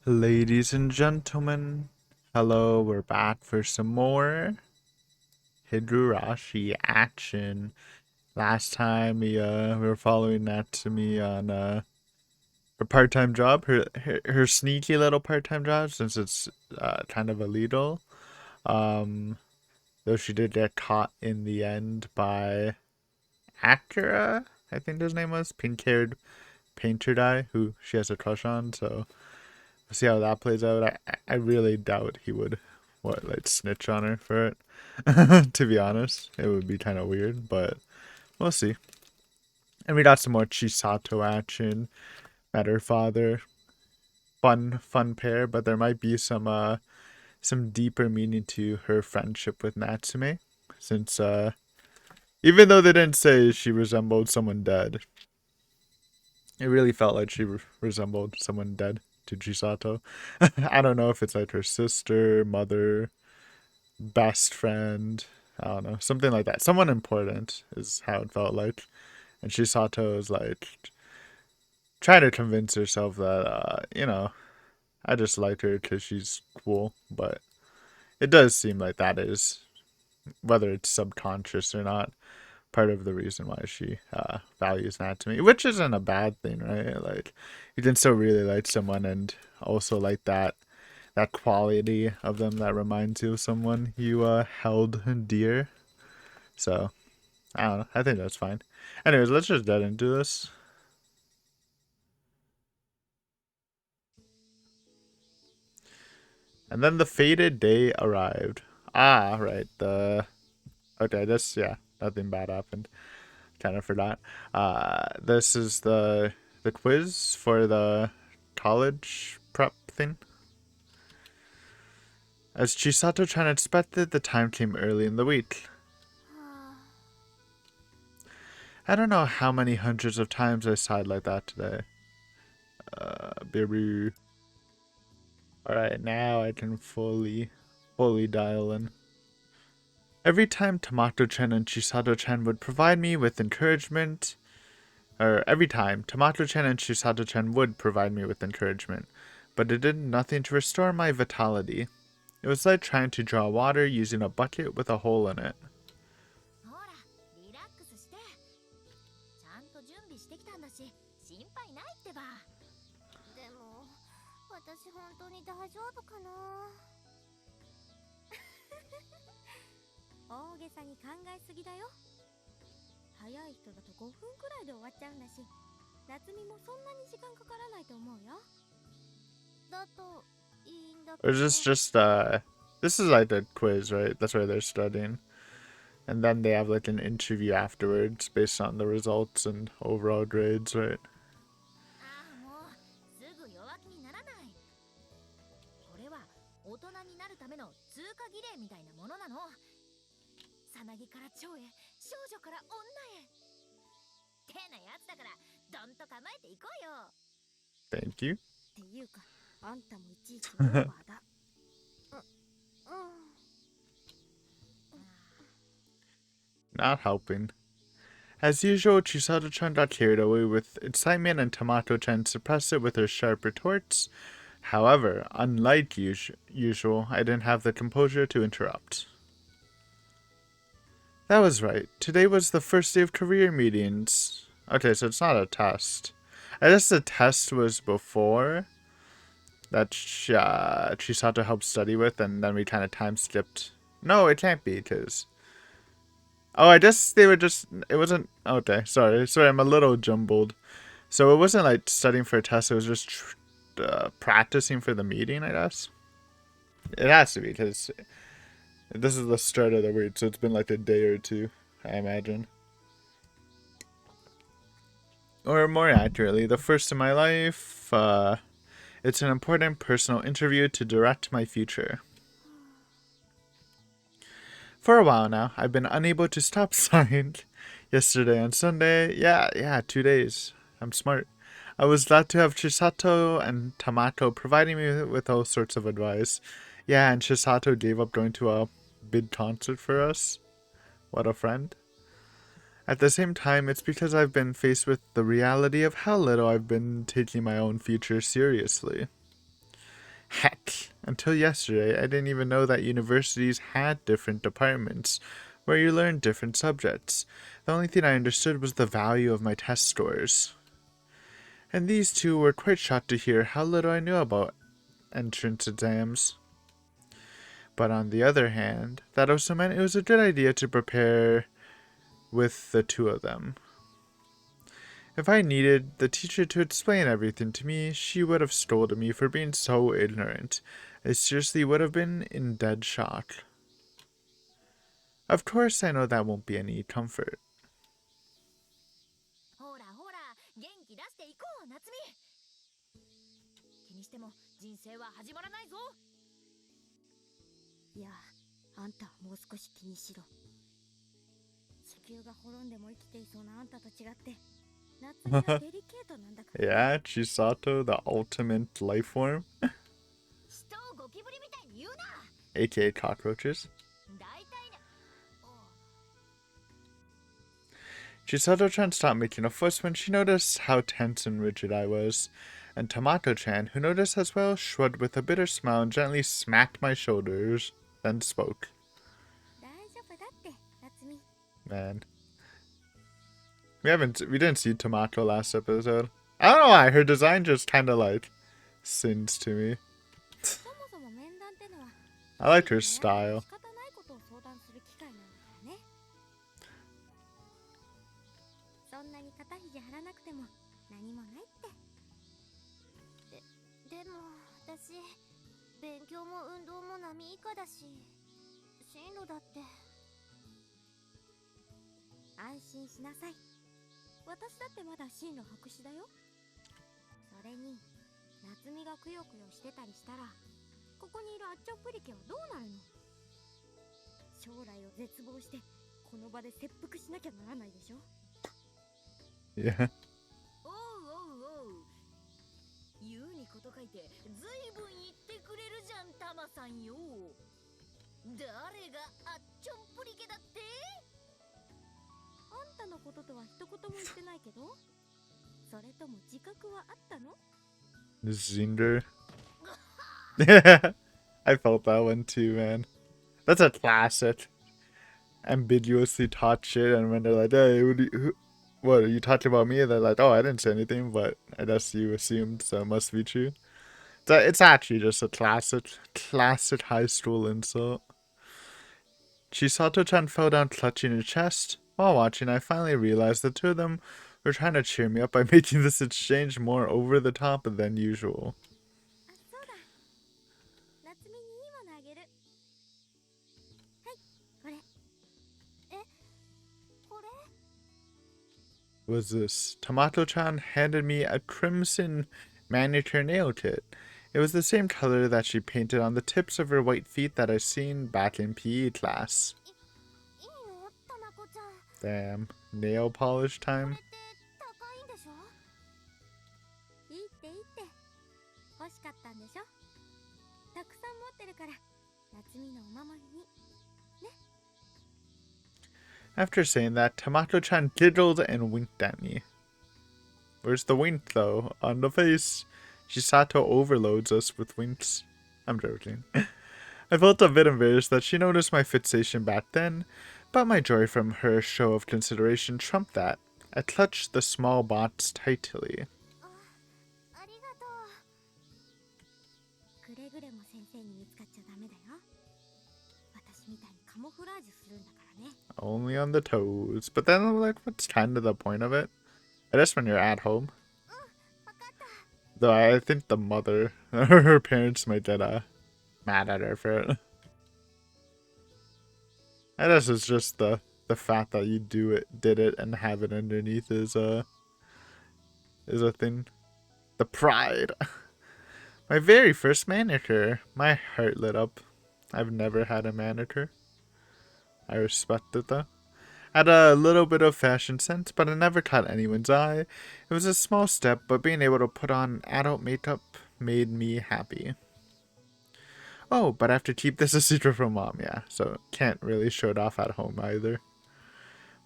Ladies and gentlemen, hello, we're back for some more Higurashi action. Last time we were following Natsumi on her part-time job, her sneaky little part-time job since it's kind of illegal. Um, though she did get caught in the end by Akira, I think his name was, pink-haired painter guy who she has a crush on, so we'll see how that plays out. I really doubt he would like snitch on her for it. To be honest, it would be kind of weird, but we'll see. And we got some more Chisato action. Met her father. Fun pair, but there might be some deeper meaning to her friendship with Natsume, since even though they didn't say she resembled someone dead, it really felt like she resembled someone dead to Chisato. I don't know if it's like her sister, mother, best friend. I don't know, something like that. Someone important is how it felt like. And Chisato is like trying to convince herself that, I just like her because she's cool. But it does seem like that is, whether it's subconscious or not, part of the reason why she values Natsume, which isn't a bad thing, right? Like, you can still really like someone and also like that quality of them that reminds you of someone you held dear. So I don't know. I think that's fine. Anyways, let's just get into this. And then the fated day arrived. Ah, right. The okay. This yeah. Nothing bad happened. Kind of forgot. This is the quiz for the college prep thing. As Chisato-chan expected, the time came early in the week. I don't know how many hundreds of times I sighed like that today. Biru. Alright, now I can fully dial in. Every time Tamato-chan and Chisato-chan would provide me with encouragement, or every time Tamato-chan and Chisato-chan would provide me with encouragement, but it did nothing to restore my vitality. It was like trying to draw water using a bucket with a hole in it. Or is this just this is like a quiz, right? That's why they're studying. And then they have like an interview afterwards based on the results and overall grades, right? Thank you. Not helping. As usual, Chisato-chan got carried away with excitement and Tamato-chan suppressed it with her sharp retorts. However, unlike usual, I didn't have the composure to interrupt. That was right. Today was the first day of career meetings. Okay, so it's not a test. I guess the test was before that Chisato helped study with, and then we kind of time skipped. No, it can't be, because... Oh, I guess they were just... It wasn't... Okay, sorry, I'm a little jumbled. So it wasn't like studying for a test, it was just practicing for the meeting, I guess. It has to be, because this is the start of the week, so it's been like a day or two, I imagine. Or more accurately, the first in my life. It's an important personal interview to direct my future. For a while now, I've been unable to stop sighing. Yesterday and Sunday, yeah, 2 days. I'm smart. I was glad to have Chisato and Tamato providing me with all sorts of advice. Yeah, and Chisato gave up going to a big concert for us. What a friend. At the same time, it's because I've been faced with the reality of how little I've been taking my own future seriously. Heck, until yesterday, I didn't even know that universities had different departments where you learned different subjects. The only thing I understood was the value of my test scores. And these two were quite shocked to hear how little I knew about entrance exams. But on the other hand, that also meant it was a good idea to prepare with the two of them. If I needed the teacher to explain everything to me, she would have scolded me for being so ignorant. I seriously would have been in dead shock. Of course, I know that won't be any comfort. ほらほら、元気出していこう、夏美。気にしても人生は始まらないぞ。いや、あんたはもう少し気にしろ。地球が滅んでも生きていそうなあんたと違って、夏美はデリケートなんだから。Yeah, Chisato, the ultimate life form, 人をゴキブリみたいに言うな。aka cockroaches. 大体ね。Chisato-chan stopped making a fuss when she noticed how tense and rigid I was, and Tamato-chan, who noticed as well, shrugged with a bitter smile and gently smacked my shoulders, then spoke. 大丈夫だって、夏美。 Man. We didn't see Tamato last episode. I don't know why, her design just kinda like sins to me. そもそも面談ってのは I like her style. 仕方ないことを相談する機会なんだからね。そんなに肩肘張らなくても何もないって。でも私勉強も運動も波以下だし、進路だって。安心しなさい。私だってまだ進路白紙だよ。それに夏美がくよくよしてたりしたら、ここにいるあっちょプリケはどうなるの。将来を絶望してこの場で切腹しなきゃならないでしょ。Yeah. おうおうおう。言うにこと書いてずいぶん言ってくれるじゃん、タマさんよ。誰があっちょんプリケだって。あんたのこととは一言も言ってないけど、それとも自覚はあったの。 Zinder. Yeah, I felt that one too, man. That's a classic. Ambiguously taught shit, and when they're like, hey, what are you talking about me? And they're like, oh, I didn't say anything, but I guess you assumed, so it must be true. It's actually just a classic high school insult. Chisato-chan fell down clutching her chest. While watching, I finally realized the two of them were trying to cheer me up by making this exchange more over the top than usual. あ、そうだ。夏美にいいものあげる。はい、これ。え、これ Was this? Tamato-chan handed me a crimson manicure nail kit. It was the same color that she painted on the tips of her white feet that I seen back in PE class. いいの、タマコちゃん。 Damn. Nail polish これ time? って高いんでしょ。いいっていいって。欲しかったんでしょ。たくさん持ってるから夏美のお守りに。 After saying that, Tamato-chan giggled and winked at me. Where's the wink, though? On the face. Chisato overloads us with winks. I'm joking. I felt a bit embarrassed that she noticed my fixation back then, but my joy from her show of consideration trumped that. I clutched the small box tightly. ありがとう。くれぐれも先生に見つかっちゃダメだよ。私みたいにカモフラージュするんだからね。 Only on the toes. But then I'm like, what's kind of the point of it? I guess when you're at home. わかった。 Though I think the mother, her parents might get mad at her for it. I guess it's just the fact that you did it, and have it underneath is a thing. The pride. My very first manicure. My heart lit up. I've never had a manicure. I respect it though. Had a little bit of fashion sense, but it never caught anyone's eye. It was a small step, but being able to put on adult makeup made me happy. Oh, but I have to keep this a secret from Mom, yeah, so can't really show it off at home either.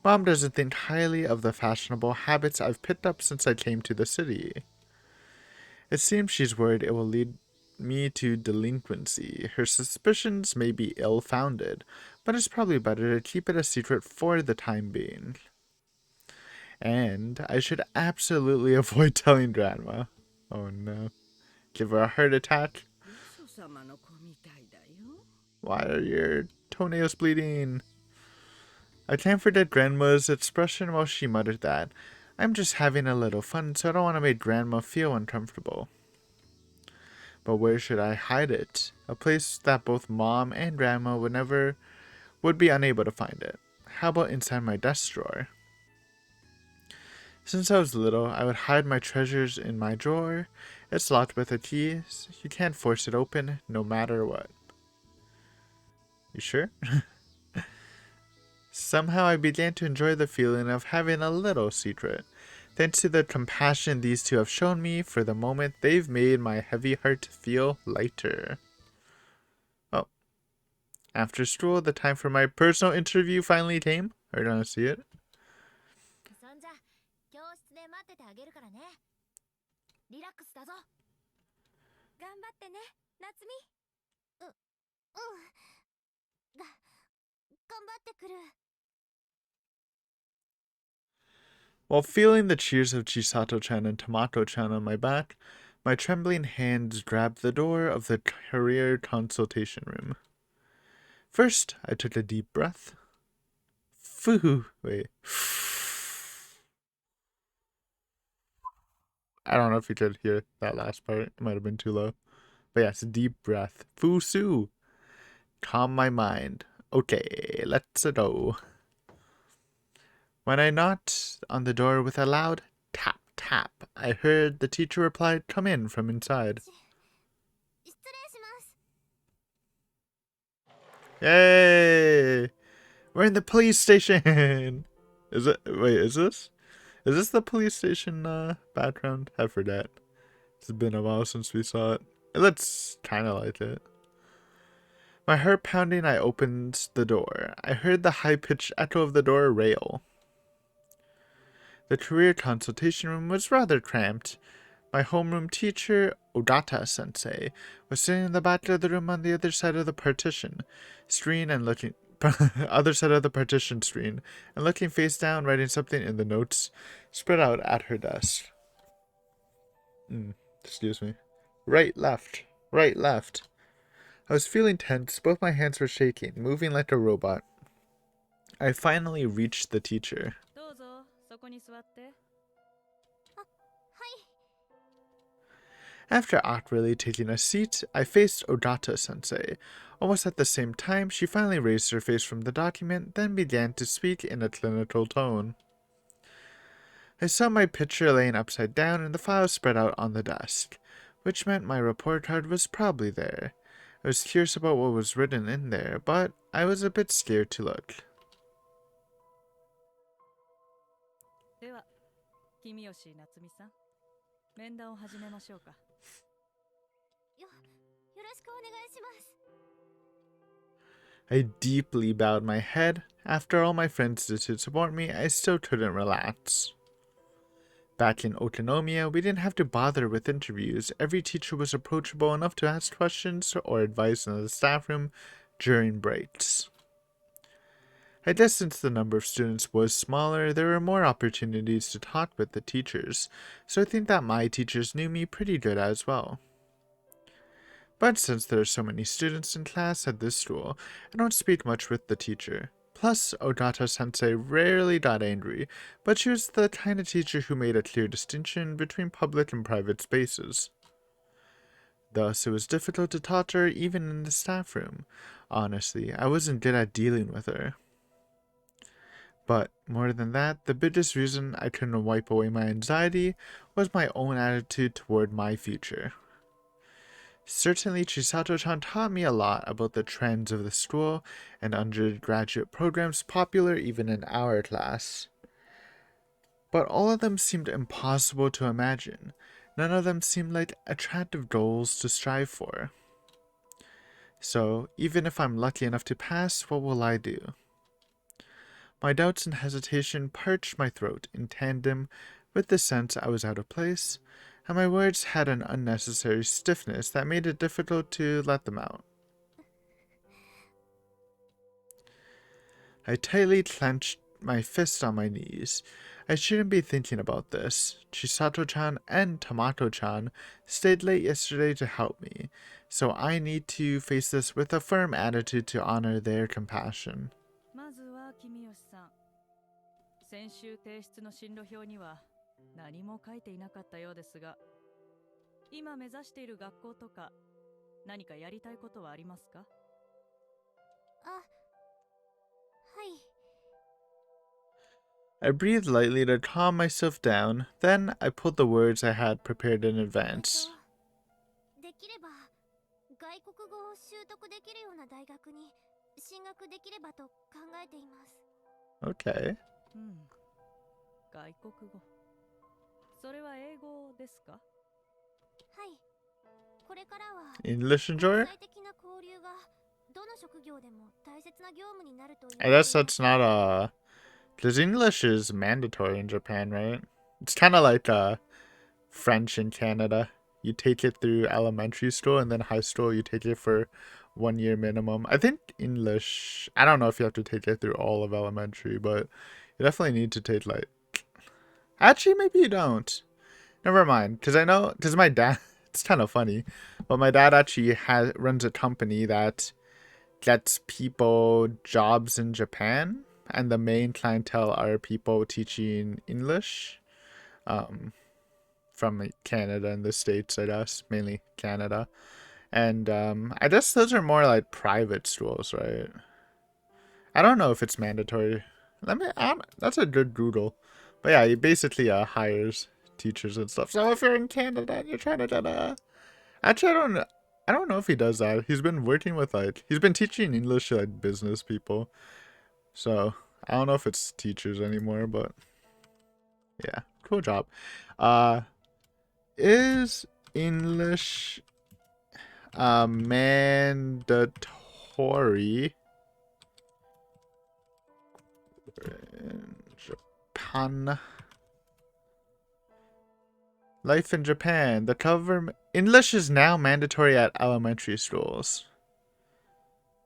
Mom doesn't think highly of the fashionable habits I've picked up since I came to the city. It seems she's worried it will lead me to delinquency. Her suspicions may be ill-founded, but it's probably better to keep it a secret for the time being. And I should absolutely avoid telling Grandma. Oh no. Give her a heart attack? よそ様の子みたいだよ。 Why are your toenails bleeding? I can't forget Grandma's expression while she muttered that. I'm just having a little fun, so I don't want to make Grandma feel uncomfortable. But where should I hide it? A place that both Mom and Grandma would be unable to find it. How about inside my desk drawer? Since I was little, I would hide my treasures in my drawer. It's locked with a key. You can't force it open, no matter what. You sure? Somehow I began to enjoy the feeling of having a little secret. Thanks to the compassion these two have shown me, for the moment they've made my heavy heart feel lighter. Oh. After school, the time for my personal interview finally came. Are you gonna see it? そんじゃ教室で待っててあげるからね。リラックスだぞ。頑張ってね、夏美。頑張ってくる。 While feeling the cheers of Chisato-chan and Tamato-chan on my back, my trembling hands grabbed the door of the career consultation room. First, I took a deep breath. Wait. I don't know if you could hear that last part. It might have been too low. But yes, deep breath. Fusu. Calm my mind. Okay, let's go. When I knocked on the door with a loud tap tap, I heard the teacher reply, "Come in," from inside. 失礼します。 Yay! We're in the police station! Is it? Wait, is this? Is this the police station background? I forget. It's been a while since we saw it. It looks kind of like it. My heart pounding, I opened the door. I heard the high-pitched echo of the door rail. The career consultation room was rather cramped. My homeroom teacher, Ogata-sensei, was sitting in the back of the room on the other side of the partition screen and looking face down, writing something in the notes spread out at her desk. Excuse me. Right, left. Right, left. I was feeling tense. Both my hands were shaking, moving like a robot. I finally reached the teacher. どうぞ、そこに座って。 After awkwardly taking a seat, I faced Ogata-sensei. Almost at the same time, she finally raised her face from the document, then began to speak in a clinical tone. I saw my picture laying upside down and the file spread out on the desk, which meant my report card was probably there. I was curious about what was written in there, but I was a bit scared to look. では、君吉夏美さん、面談を始めましょうか。よろしくお願いします。 I deeply bowed my head. After all my friends did to support me, I still couldn't relax. Back in Okonomiya, we didn't have to bother with interviews. Every teacher was approachable enough to ask questions or advice in the staff room during breaks. I guess since the number of students was smaller, there were more opportunities to talk with the teachers, so I think that my teachers knew me pretty good as well. But since there are so many students in class at this school, I don't speak much with the teacher. Plus, Ogata-sensei rarely got angry, but she was the kind of teacher who made a clear distinction between public and private spaces. Thus, it was difficult to talk to her even in the staff room. Honestly, I wasn't good at dealing with her. But, more than that, the biggest reason I couldn't wipe away my anxiety was my own attitude toward my future. Certainly, Chisato-chan taught me a lot about the trends of the school and undergraduate programs popular even in our class. But all of them seemed impossible to imagine. None of them seemed like attractive goals to strive for. So, even if I'm lucky enough to pass, what will I do? My doubts and hesitation parched my throat in tandem with the sense I was out of place. and my words had an unnecessary stiffness that made it difficult to let them out. I tightly clenched my fist on my knees. I shouldn't be thinking about this. Chisato-chan and Tamato-chan stayed late yesterday to help me, so I need to face this with a firm attitude to honor their compassion. まずは君吉さん、先週提出の進路表には何も書いていなかったようですが、今目指している学校とか何かやりたいことはありますか？あ、はい。 I breathed lightly to calm myself down. Then I pulled the words I had prepared in advance. できれば外国語を習得できるような大学に進学できればと考えています。 Okay. うん。外国語。それは英語ですか？はい。これからは English enjoyer? 国際的な交流がどの職業でも大切な業務になるという。I guess that's not because English is mandatory in Japan, right? It's kind of like French in Canada. You take it through elementary school, and then high school you take it for 1 year minimum. I think English, I don't know if you have to take it through all of elementary, but you definitely need to take like, actually maybe you don't. Never mind, because my dad, it's kind of funny, but my dad actually runs a company that gets people jobs in Japan, and the main clientele are people teaching English from Canada and the States, I guess, mainly Canada. And I guess those are more like private schools, right? I don't know if it's mandatory. That's a good Google. But yeah, he basically hires teachers and stuff. So if you're in Canada and you're trying to get actually, I don't know if he does that. He's been working with he's been teaching English to like business people. So I don't know if it's teachers anymore, but yeah, cool job. Is English mandatory in Japan? Life in Japan. The government English is now mandatory at elementary schools.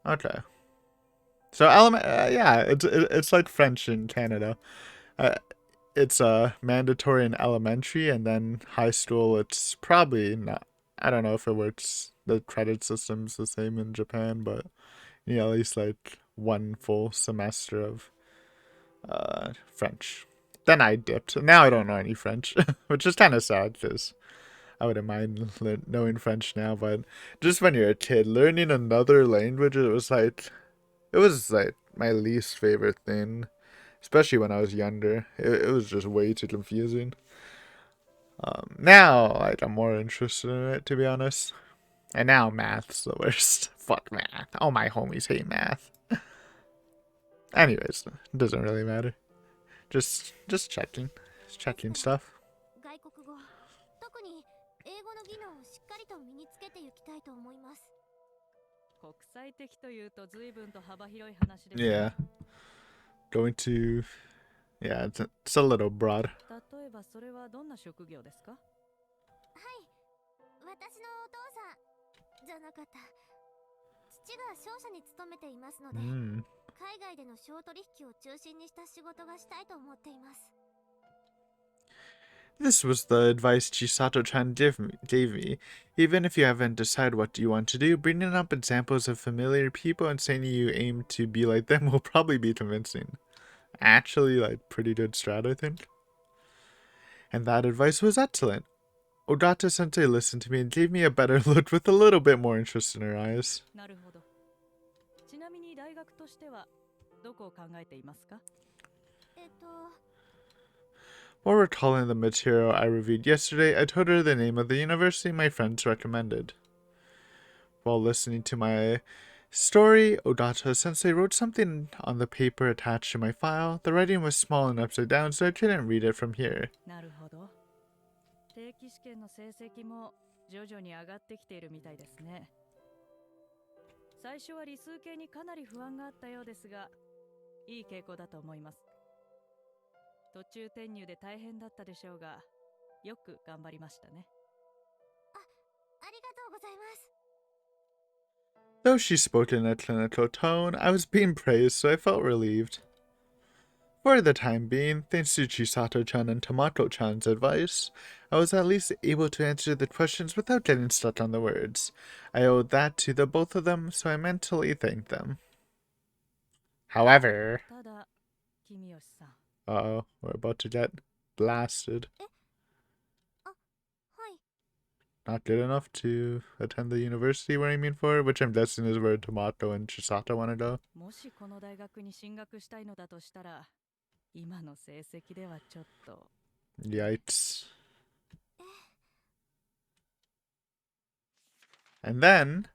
Okay. So yeah, it's like French in Canada. It's mandatory in elementary, and then high school it's probably not. I don't know if it works. The credit system's the same in Japan, but yeah, at least like one full semester of French. Then I dipped. Now I don't know any French, which is kind of sad because I wouldn't mind knowing French now. But just when you're a kid, learning another language, it was like my least favorite thing, especially when I was younger. It was just way too confusing. Now, like, I'm more interested in it, to be honest. And now math's the worst. Fuck math. All my homies hate math. Anyways, it doesn't really matter. Just checking. Just checking stuff. 外国語、特に英語の技能をしっかりと身につけていきたいと思います。国際的というと随分と幅広い話です。Yeah. Going to... Yeah, it's a little broad. 例えばそれはどんな職業ですか？はい、私のお父さんじゃなかった。父が商社に勤めていますので、海外での商取引を中心にした仕事がしたいと思っています。 This was the advice Chisato-chan gave me. Even if you haven't decided what you want to do, bringing up examples of familiar people and saying you aim to be like them will probably be convincing. Actually, like, pretty good strat, I think. And that advice was excellent. Ogata-sensei listened to me and gave me a better look with a little bit more interest in her eyes. なるほど。ちなみに大学としてはどこを考えていますか？While recalling the material I reviewed yesterday, I told her the name of the university my friends recommended. While listening to my story, Odata-sensei wrote something on the paper attached to my file. The writing was small and upside down, so I couldn't read it from here. なるほど。定期試験の成績も徐々に上がってきているみたいですね。最初は理数系にかなり不安があったようですが、いい傾向だと思います。途中転入で大変だったでしょうが、よく頑張りましたね。ありがとうございます。 Though she spoke in a clinical tone, I was being praised, so I felt relieved. For the time being, thanks to Chisato-chan and Tamato-chan's advice, I was at least able to answer the questions without getting stuck on the words. I owed that to the both of them, so I mentally thanked them. However, ただ、君吉さん。uh-oh, we're about to get blasted. はい。 Not good enough to attend the university we're aiming for, which I'm guessing is where Tomato and Chisato want to go. もしこの大学に進学したいのだとしたら、今の成績ではちょっと。Yikes. And then,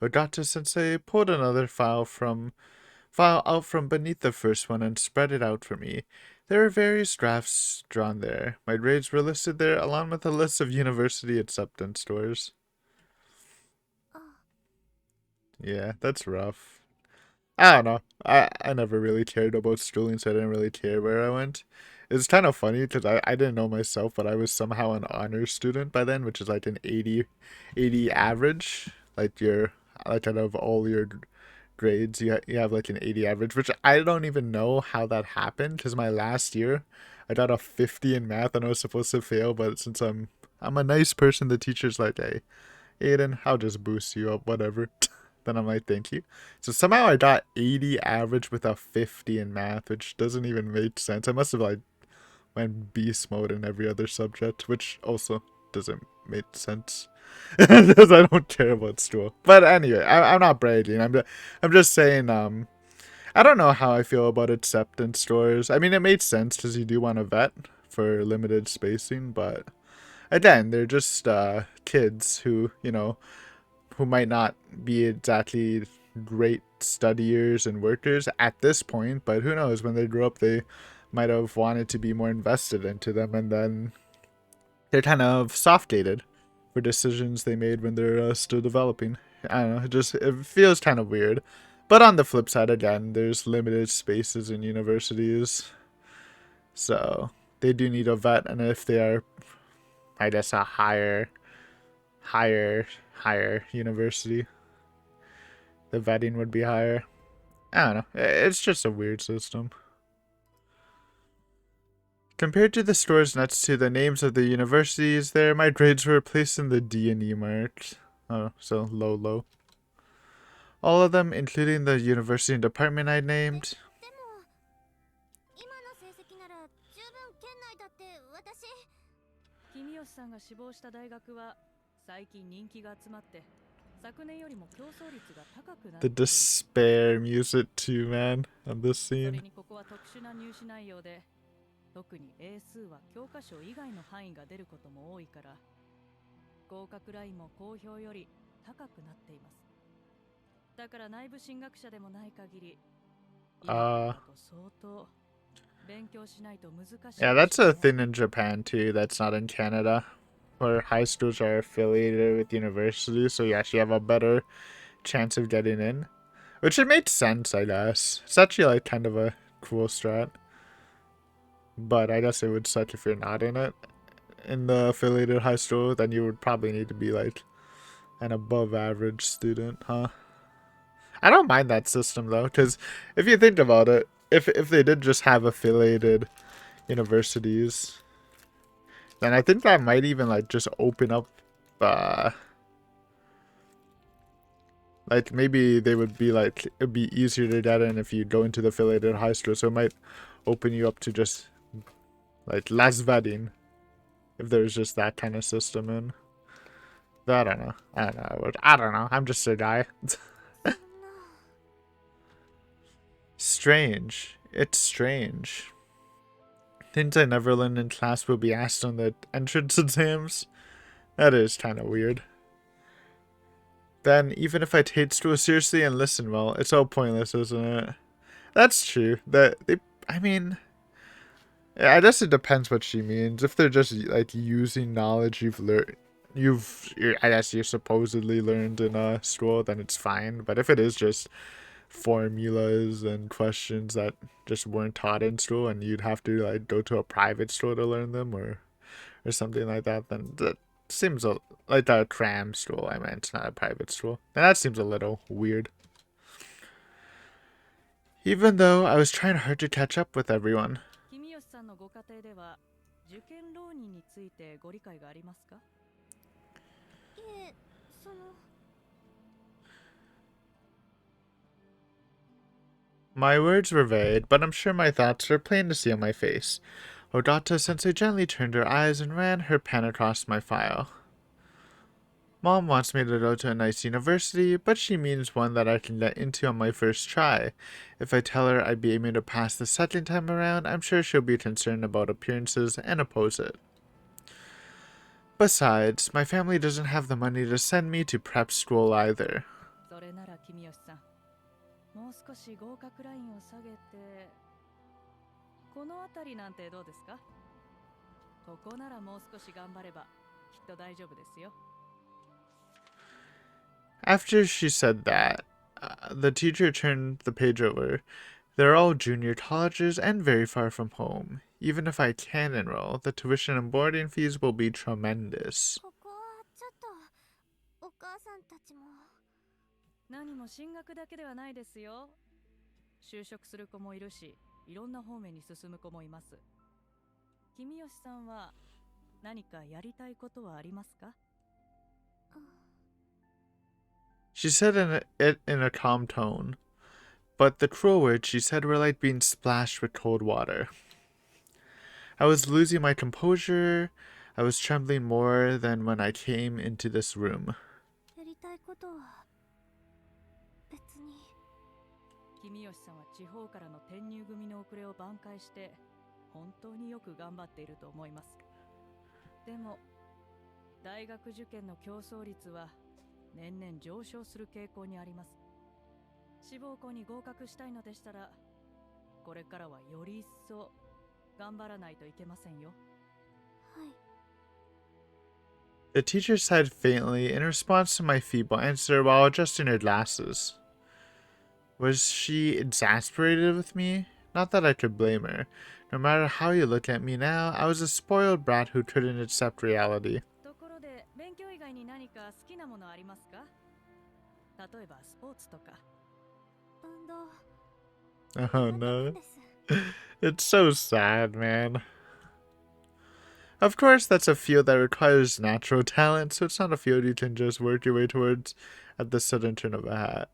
Ogata Sensei pulled another file out from beneath the first one and spread it out for me. There were various drafts drawn there. My grades were listed there along with a list of university acceptance doors. Yeah, that's rough. I don't know. I never really cared about schooling, so I didn't really care where I went. It's kind of funny because I didn't know myself, but I was somehow an honors student by then, which is like an 80 average. Like out of all your grades, you have like an 80 average, which I don't even know how that happened because my last year I got a 50 in math and I was supposed to fail, but since I'm a nice person, the teacher's like, hey, Aiden, I'll just boost you up, whatever. Then I'm like, thank you. So somehow I got 80 average with a 50 in math, which doesn't even make sense. I must have like went beast mode in every other subject, which also doesn't make sense because I don't care about school. But anyway, I'm not bragging. I'm just saying. I don't know how I feel about acceptance stores. I mean, it made sense because you do want to vet for limited spacing, but again, they're just kids who might not be exactly great studiers and workers at this point, but who knows, when they grow up they might have wanted to be more invested into them, and then they're kind of soft dated for decisions they made when they're still developing. I don't know, it feels kind of weird. But on the flip side, again, there's limited spaces in universities, so they do need a vet, and if they are, I guess, a higher university, the vetting would be higher. I don't know. It's just a weird system. Compared to the stores next to the names of the universities there, my grades were placed in the D&E mark. Oh, so low. All of them, including the university and department I named. でも今の成績なら十分圏内だって私。君吉さんが志望した大学は最近人気が集まって昨年よりも競争率が高くなっ The ている。 despair music too, man, on this それ scene. にここは特殊な入試内容で、特に英数は教科書以外の範囲が出ることも多いから、合格ラインも公表より高くなっています。だから内部進学者でもない限り、今だと相当勉強しないと難しい。 Yeah, that's a thing in Japan too, that's not in Canada, where high schools are affiliated with universities, so you actually have a better chance of getting in. Which it makes sense, I guess. It's actually like kind of a cool strat. But I guess it would suck if you're not in it. In the affiliated high school, then you would probably need to be like an above average student, huh? I don't mind that system though, because if you think about it, if they did just have affiliated universities, then I think that might even like just open up like maybe they would be like, it'd be easier to get in if you go into the affiliated high school, so it might open you up to just like less vetting if there's just that kind of system in. But I don't know. I don't know. I'm just a guy. Strange. It's strange. Things I never learned in class will be asked on the entrance exams. That is kind of weird. Then, even if I take school seriously and listen well, it's all pointless, isn't it? That's true. I mean, I guess it depends what she means. If they're just like using knowledge I guess you supposedly learned in school, then it's fine. But if it is just formulas and questions that just weren't taught in school, and you'd have to like go to a private school to learn them, or or something like that, then that seems like a cram stool. I meant, not a private stool. And that seems a little weird. Even though I was trying hard to catch up with everyone. 君吉さんのご家庭では受験浪人についてご理解がありますか？その My words were vague, but I'm sure my thoughts were plain to see on my face. Odata-sensei gently turned her eyes and ran her pen across my file. Mom wants me to go to a nice university, but she means one that I can get into on my first try. If I tell her I'd be aiming to pass the second time around, I'm sure she'll be concerned about appearances and oppose it. Besides, my family doesn't have the money to send me to prep school either. それなら君吉さん、もう少し合格ラインを下げて、この辺りなんてどうですか？ここならもう少し頑張ればきっと大丈夫ですよ。After she said that, the teacher turned the page over. They're all junior colleges and very far from home. Even if I can enroll, the tuition and boarding fees will be tremendous. ここはちょっとお母さんたちも何も進学だけではないですよ。就職する子もいるし、いろんな方面に進む子もいます。君吉さんは何かやりたいことはありますか？ She said it in a calm tone, but the cruel words she said were like being splashed with cold water. I was losing my composure. I was trembling more than when I came into this room. やりたいことは別に。君吉さんは地方からの転入組の遅れを挽回して本当によく頑張っていると思います。でも大学受験の競争率は年々上昇する傾向にあります。志望校に合格したいのでしたら、これからはより一層頑張らないといけませんよ。はい。 The teacher sighed faintly in response to my feeble answer while adjusting her glasses. Was she exasperated with me? Not that I could blame her. No matter how you look at me now, I was a spoiled brat who couldn't accept reality. ところで勉強以外に何か好きなものありますか？例えばスポーツとか。運動 Oh 苦手 no. です。 It's so sad, man. Of course, that's a field that requires natural talent, so it's not a field you can just work your way towards at the sudden turn of a hat.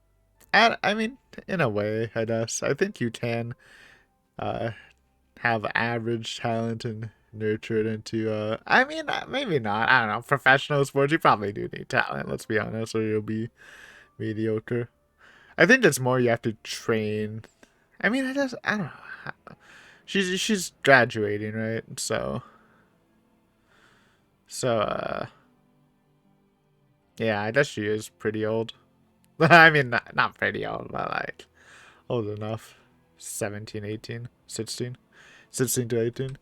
And, I mean, in a way, I guess. I think you can have average talent and nurture it into, I mean, maybe not. I don't know. Professional sports, you probably do need talent, let's be honest, or you'll be mediocre. I think it's more you have to train. I mean, I don't know. She's graduating, right? So, yeah, I guess she is pretty old. I mean, not pretty old, but like old enough. 17, 18, 16. 16 to 18.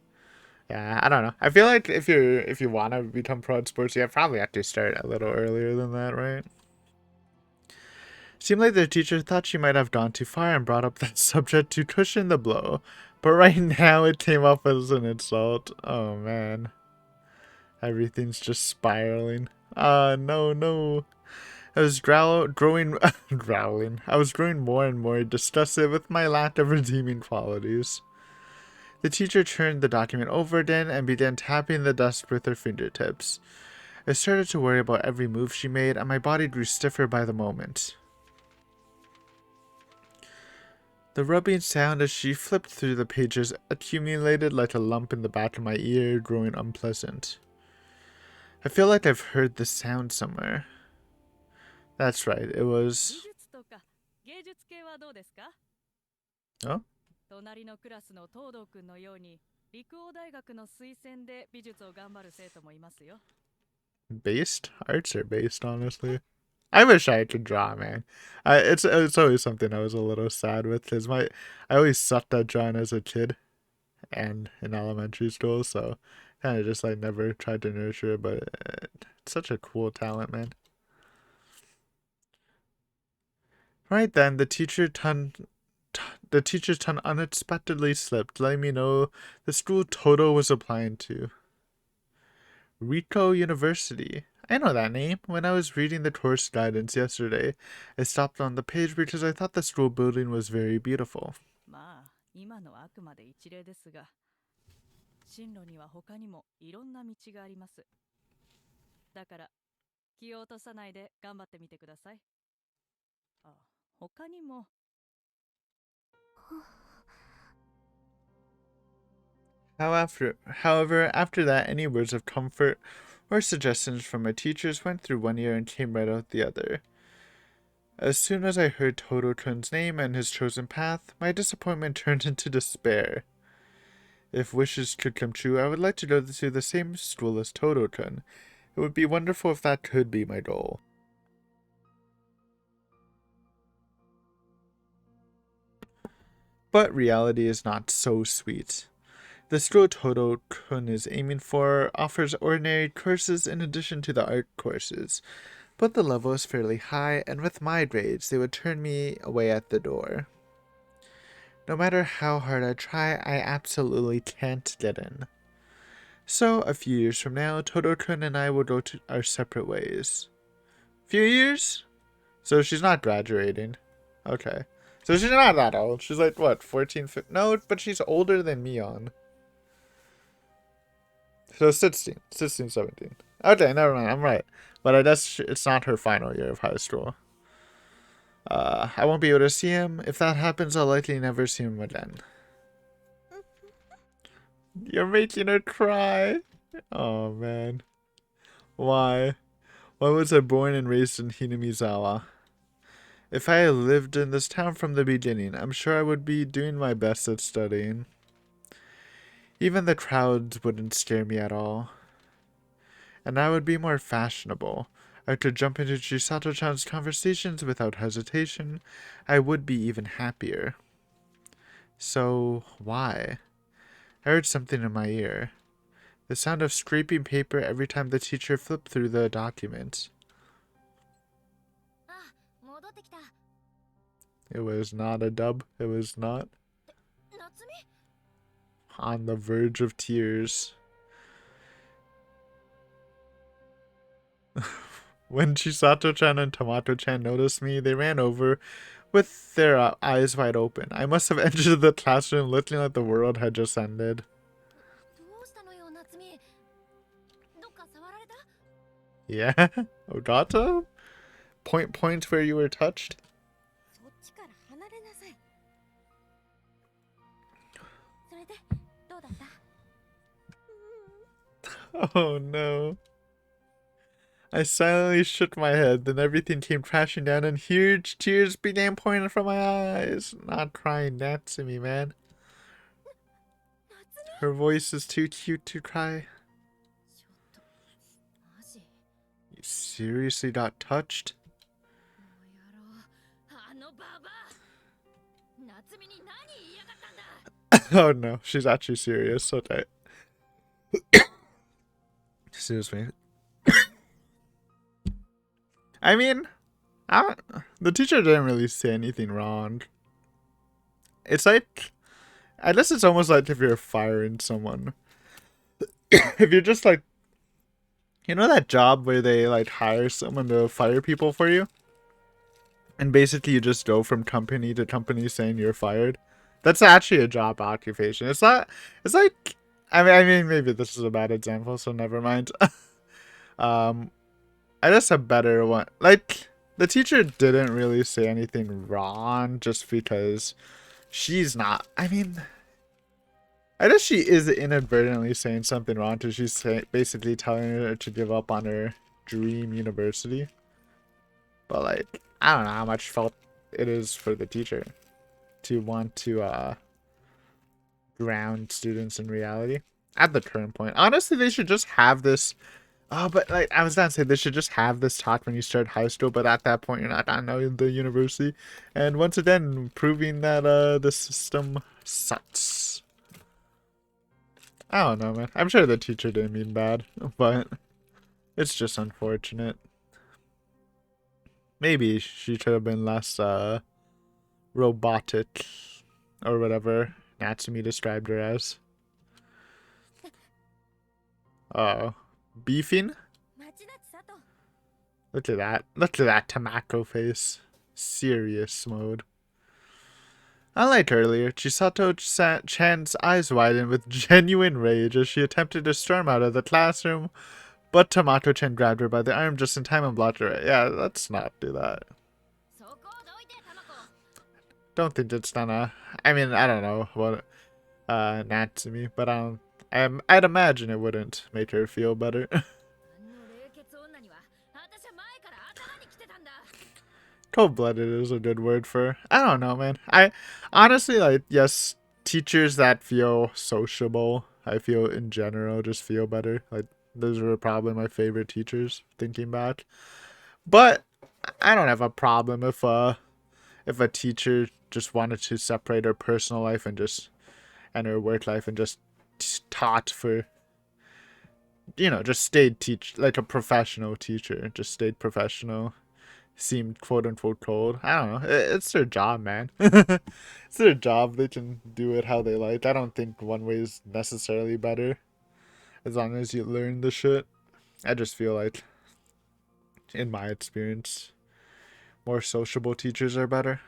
Yeah, I don't know. I feel like if you want to become pro at sports, you probably have to start a little earlier than that, right? Seemed like the teacher thought she might have gone too far and brought up that subject to cushion the blow. But right now it came up as an insult. Oh man. Everything's just spiraling. No. I was growing growling. I was growing more and more disgusted with my lack of redeeming qualities. The teacher turned the document over again and began tapping the desk with her fingertips. I started to worry about every move she made, and my body grew stiffer by the moment. The rubbing sound as she flipped through the pages accumulated like a lump in the back of my ear, growing unpleasant. I feel like I've heard this sound somewhere. That's right, it was... 美術とか芸術系はどうですか？ Oh? 隣のクラスの東堂くんのように陸王大学の推薦で美術を頑張る生徒もいますよ。 Based? Arts are based, honestly. I wish I could draw, man. It's always something I was a little sad with, because I always sucked at drawing as a kid and in elementary school, so kind of just like never tried to nurture it, but it's such a cool talent, man. Right then, the teacher's tongue unexpectedly slipped, letting me know the school Toto was applying to. Rico University. I know that name. When I was reading the course guidance yesterday, I stopped on the page because I thought the school building was very beautiful. まあ、今のはあくまで一例ですが、進路には他にもいろんな道があります。だから、気を落とさないで頑張ってみてください。あ、他にも。However, after that, any words of comfort or suggestions from my teachers went through one ear and came right out the other. As soon as I heard Todo-kun's name and his chosen path, my disappointment turned into despair. If wishes could come true, I would like to go to the same school as Todo-kun. It would be wonderful if that could be my goal. But reality is not so sweet. The school Todo-kun is aiming for offers ordinary courses in addition to the art courses, but the level is fairly high, and with my grades, they would turn me away at the door. No matter how hard I try, I absolutely can't get in. So, a few years from now, Todo-kun and I will go to our separate ways. Few years? So she's not graduating. Okay. So she's not that old. She's like, what, 14, 15? No, but she's older than Mion. So 16, 17. Okay, never mind. I'm right. But I guess it's not her final year of high school. I won't be able to see him. If that happens, I'll likely never see him again. You're making her cry. Oh, man. Why? Why was I born and raised in Hinamizawa? If I had lived in this town from the beginning, I'm sure I would be doing my best at studying. Even the crowds wouldn't scare me at all. And I would be more fashionable. I could jump into Chisato-chan's conversations without hesitation. I would be even happier. So, why? I heard something in my ear. The sound of scraping paper every time the teacher flipped through the document. It was not a dub. It was not. On the verge of tears. When Chisato-chan and Tamato-chan noticed me, they ran over with their eyes wide open. I must have entered the classroom looking like the world had just ended. Yeah? Ogato? Point where you were touched? Oh no. I silently shook my head, then everything came crashing down and huge tears began pouring from my eyes. Not crying Natsumi, man. Her voice is too cute to cry. You seriously got touched? Oh no, she's actually serious. Okay. Excuse me. I mean, the teacher didn't really say anything wrong. It's like, I guess it's almost like if you're firing someone. If you're just like, you know that job where they like hire someone to fire people for you? And basically you just go from company to company saying you're fired? That's actually a job occupation. It's not, it's like, I mean, maybe this is a bad example, so never mind. I guess a better one. Like, the teacher didn't really say anything wrong just because she's not. I mean, I guess she is inadvertently saying something wrong because she's basically telling her to give up on her dream university. But, like, I don't know how much fault it is for the teacher to want to ground students in reality at the current point. Honestly, they should just have this. Oh, but like I was gonna say, they should just have this talk when you start high school, but at that point you're not gonna know the university. And once again, proving that the system sucks. I don't know, man. I'm sure the teacher didn't mean bad, but it's just unfortunate. Maybe she should have been less robotic or whatever Natsumi described her as. Oh. Beefing? 町田千里 Look at that. Look at that tobacco face. Serious mode. Unlike earlier, Chan's eyes widened with genuine rage as she attempted to storm out of the classroom, but Tomato-chan grabbed her by the arm just in time and blocked her. Yeah, let's not do that. そこをどいてタマコ Don't think it's gonna. I mean, I don't know what Natsumi, but I'd imagine it wouldn't make her feel better. あの冷血女には私は前から頭に来てたんだ Cold-blooded is a good word for. I don't know, man. I honestly like yes, teachers that feel sociable. I feel in general just feel better. Like those were probably my favorite teachers. Thinking back, but I don't have a problem if a teacher just wanted to separate her personal life and her work life and just taught for just stayed teach like a professional teacher, just stayed professional, seemed quote unquote cold. I don't know. It's their job, man. It's their job. They can do it how they like. I don't think one way is necessarily better as long as you learn the shit. I just feel like, in my experience, more sociable teachers are better.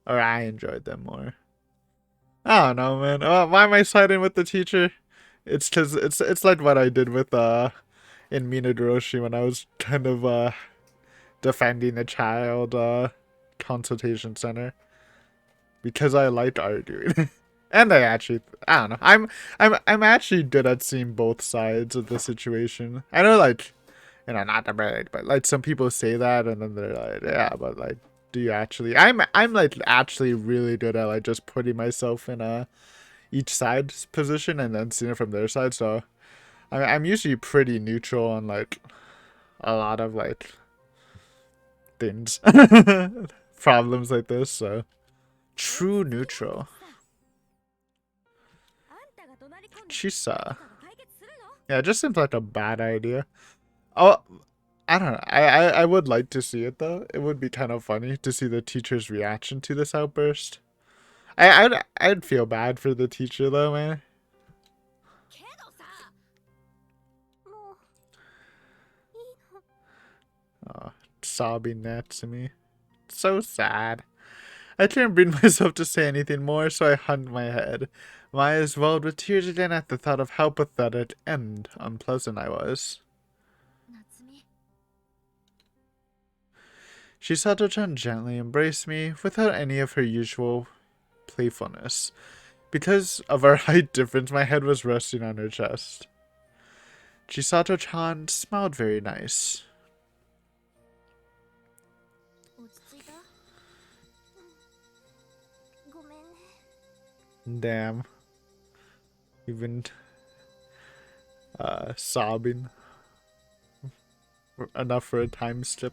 Or I enjoyed them more. I don't know, man. Why am I siding with the teacher? It's because it's like what I did with in Higurashi when I was kind of defending the child consultation center because I liked arguing. And I don't know. I'm actually good at seeing both sides of the situation. I know, like, not to brag, but like some people say that and then they're like, yeah, but like, do you actually? I'm like actually really good at like just putting myself in each side's position and then seeing it from their side. So I'm usually pretty neutral on like a lot of like things, problems like this. So true neutral. あんたが怒鳴り込んで Chisa. 何かが解決するの Yeah, it just seems like a bad idea. Oh, I don't know. I would like to see it though. It would be kind of funny to see the teacher's reaction to this outburst. I'd feel bad for the teacher though, man. けどさもういいの Oh, sobbing Natsumi. So sad. I couldn't bring myself to say anything more, so I hung my head. My eyes welled with tears again at the thought of how pathetic and unpleasant I was. 夏美 Shisato-chan gently embraced me without any of her usual playfulness. Because of our height difference, my head was resting on her chest. Chisato-chan smiled very nice. 落ち着いたごめんね Damn. Even sobbing. Enough for a time skip.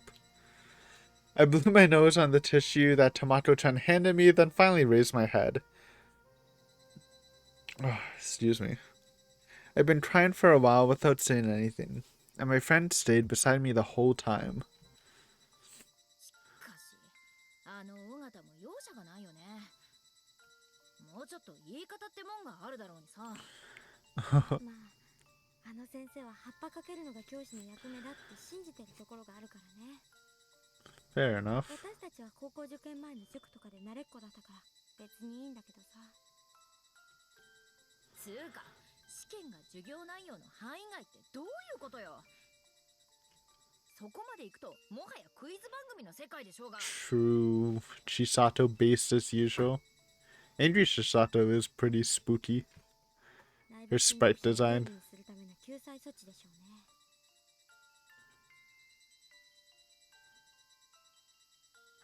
I blew my nose on the tissue that Tomato-chan handed me, then finally raised my head. Oh, excuse me. I've been crying for a while without saying anything, and my friend stayed beside me the whole time. しかしあの尾形も容赦がないよねもうちょっと言い方ってもんがあるだろうにさまああの先生は葉っぱかけるのが教師の役目だって信じてるところがあるからね Fair enough. 私たちは高校受験前の塾とかで慣れっこだったから別にいいんだけどさつうか試験が授業内容の範囲外ってどういうことよそこまで行くともはやクイズ番組の世界でしょうが True. Chisato based as usual. Angry Chisato is pretty spooky. Her sprite design. するための救済措置でしょうね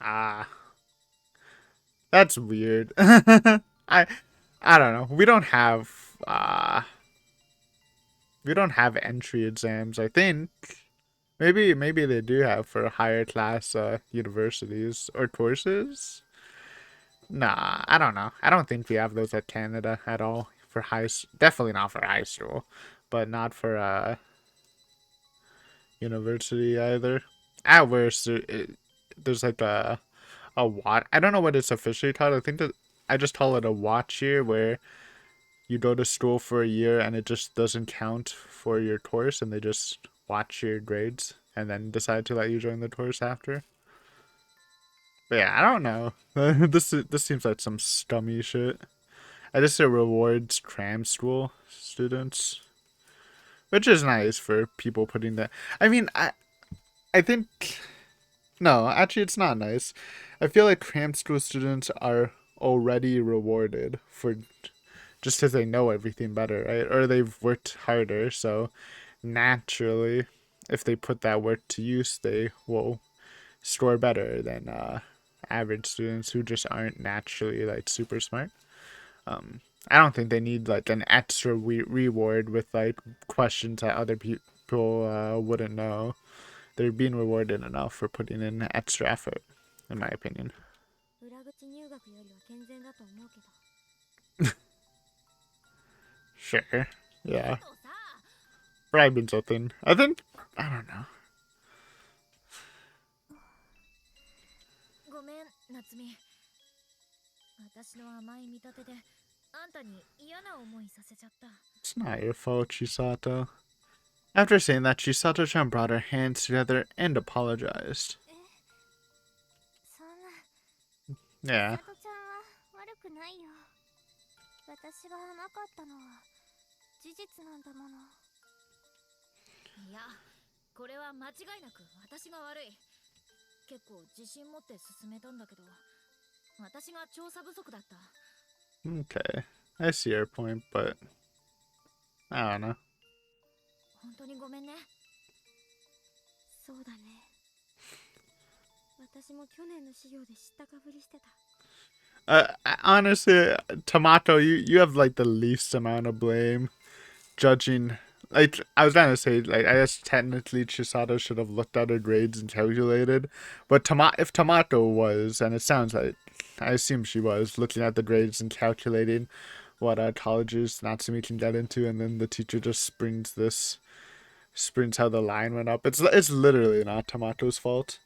Ah. That's weird. I don't know. We don't have entry exams, I think. Maybe they do have for higher class universities or courses. Nah, I don't know. I don't think we have those at Canada at all for definitely not for high school, but not for university either. At worst, there's like a watch. I don't know what it's officially called. I think that I just call it a watch year where you go to school for a year and it just doesn't count for your course and they just watch your grades and then decide to let you join the course after. But yeah, I don't know. This seems like some scummy shit. I just say rewards cram school students, which is nice for people putting that. I mean, I think no, actually, it's not nice. I feel like cram school students are already rewarded for just because they know everything better, right? Or they've worked harder, so naturally, if they put that work to use, they will score better than average students who just aren't naturally like super smart. I don't think they need like an extra reward with like questions that other people wouldn't know. They're being rewarded enough for putting in extra effort, in my opinion. 裏口入学よりは健全だと思うけど。 Sure. Yeah. とさ、 Bribing something. I think, I don't know. ごめん、夏美。私の甘い見立てであんたに嫌な思いさせちゃった。 It's not your fault, Chisato. After saying that, Chisato-chan brought her hands together and apologized. そんな。 Yeah. 佐藤ちゃんは悪くないよ。私が甘かったのは事実なんだもの。いや、これは間違いなく私が悪い。結構自信持って進めたんだけど、私が調査不足だった。 Okay. I see your point, but I don't know. 本当にごめんね。そうだね。私も去年の資料で知ったかぶりしてた。 Honestly, Tomato, you have like the least amount of blame. Judging, like I was gonna say, like I guess technically Chisato should have looked at her grades and calculated, but if Tomato was, and it sounds like, I assume she was looking at the grades and calculating what colleges Natsumi can get into, and then the teacher just springs how the line went up. It's literally not Tomato's fault.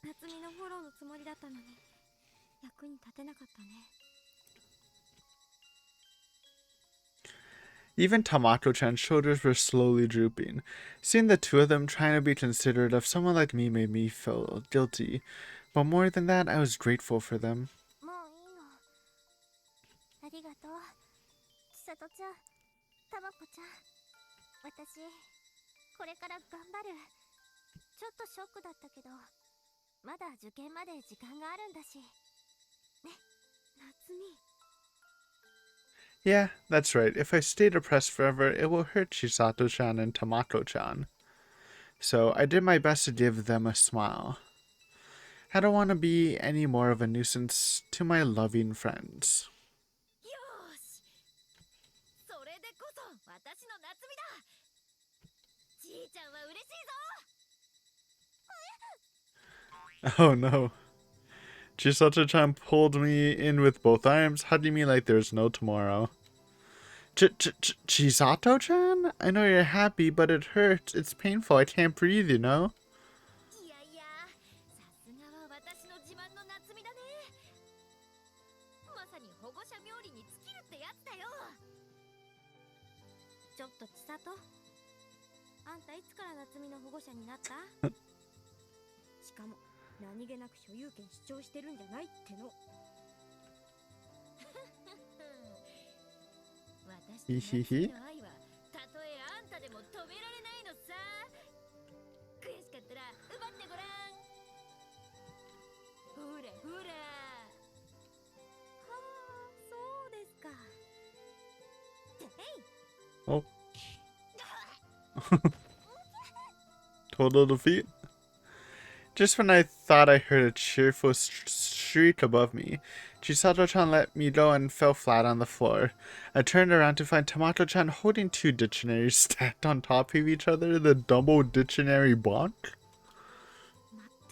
夏美のフォローのつもりだったのに役に立てなかったね。 Even Tomato-chan's shoulders were slowly drooping. Seeing the two of them trying to be considerate of someone like me made me feel guilty. But more than that, I was grateful for them. もういいの。ありがとう。千里ちゃん、たまこちゃん。私、これから頑張る。ちょっとショックだったけど、まだ受験まで時間があるんだし。ね、夏美。 Yeah, that's right. If I stay depressed forever, it will hurt Chisato-chan and Tomato-chan. So I did my best to give them a smile. I don't want to be any more of a nuisance to my loving friends. よーし。それでこそ私の夏美だ。じいちゃんは嬉しいぞ。 Oh no. Chisato-chan pulled me in with both arms, hugging me like there's no tomorrow. Chisato-chan? I know you're happy, but it hurts. It's painful. I can't breathe, you know? いやいや、さすがは私の自慢の夏美だね。まさに保護者冥利に尽きるってやつだよ。ちょっと千里、あんたいつから夏美の保護者になった？しかも何気なく所有権主張してるんじゃないっての。私と夏美の愛はたとえあんたでも止められないのさ。悔しかったら奪ってごらん。ほらほら。はあ、そうですか。てへい。 Oh. Total defeat. Just when I thought I heard a cheerful shriek above me, Chisato-chan let me go and fell flat on the floor. I turned around to find Tomato-chan holding two dictionaries stacked on top of each other, the double dictionary bonk.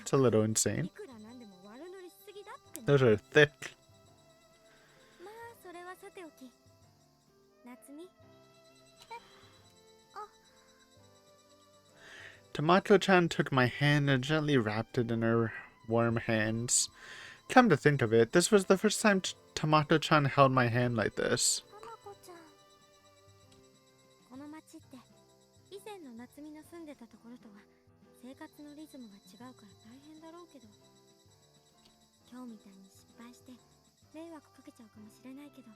It's a little insane. Those are thick. まあそれはさておき。夏美。 Tomato-chan took my hand and gently wrapped it in her warm hands. Come to think of it, this was the first time Tomato-chan held my hand like this. たまこちゃん。活のリズムが違うから大変だろうけど、今日みたいに失敗して迷惑かけちゃうかもしれないけど、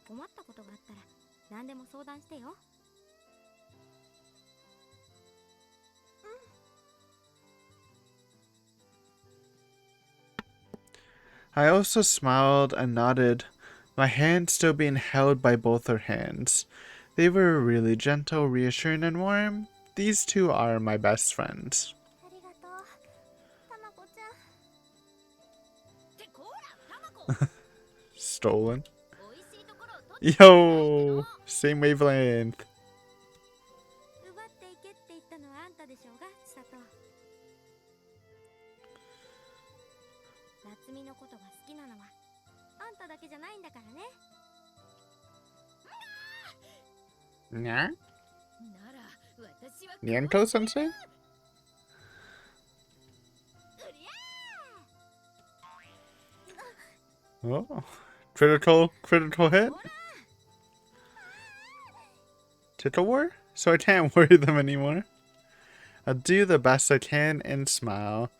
困ったことがあったら何でも相談してよ。I also smiled and nodded, my hand still being held by both her hands. They were really gentle, reassuring, and warm. These two are my best friends. ありがとう、たまこちゃん。ってこら、たまこ。 Stolen. おいしいところを取って Yo! Same wavelength. 奪っていけって言ったのはあんたでしょうが、千里。夏美のことが好きなのはあんただけじゃないんだからね。 Nya? なら私は Niento sensei? うりゃ Oh. Critical hit? ほら Tickle war? So I can't worry them anymore. I'll do the best I can and smile.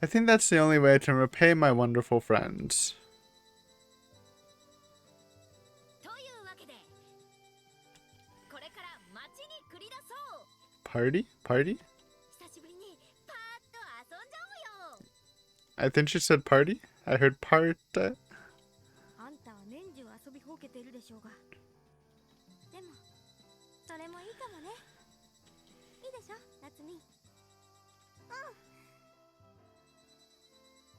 I think that's the only way to repay my wonderful friends. というわけで、これから街に繰り出そう。 Party? Party? 久しぶりにパーッと遊んじゃおうよ。 I think she said party? I heard part. あんたは年中遊びほうけてるでしょうが、でもそれもいいかもね。いいでしょ、夏美。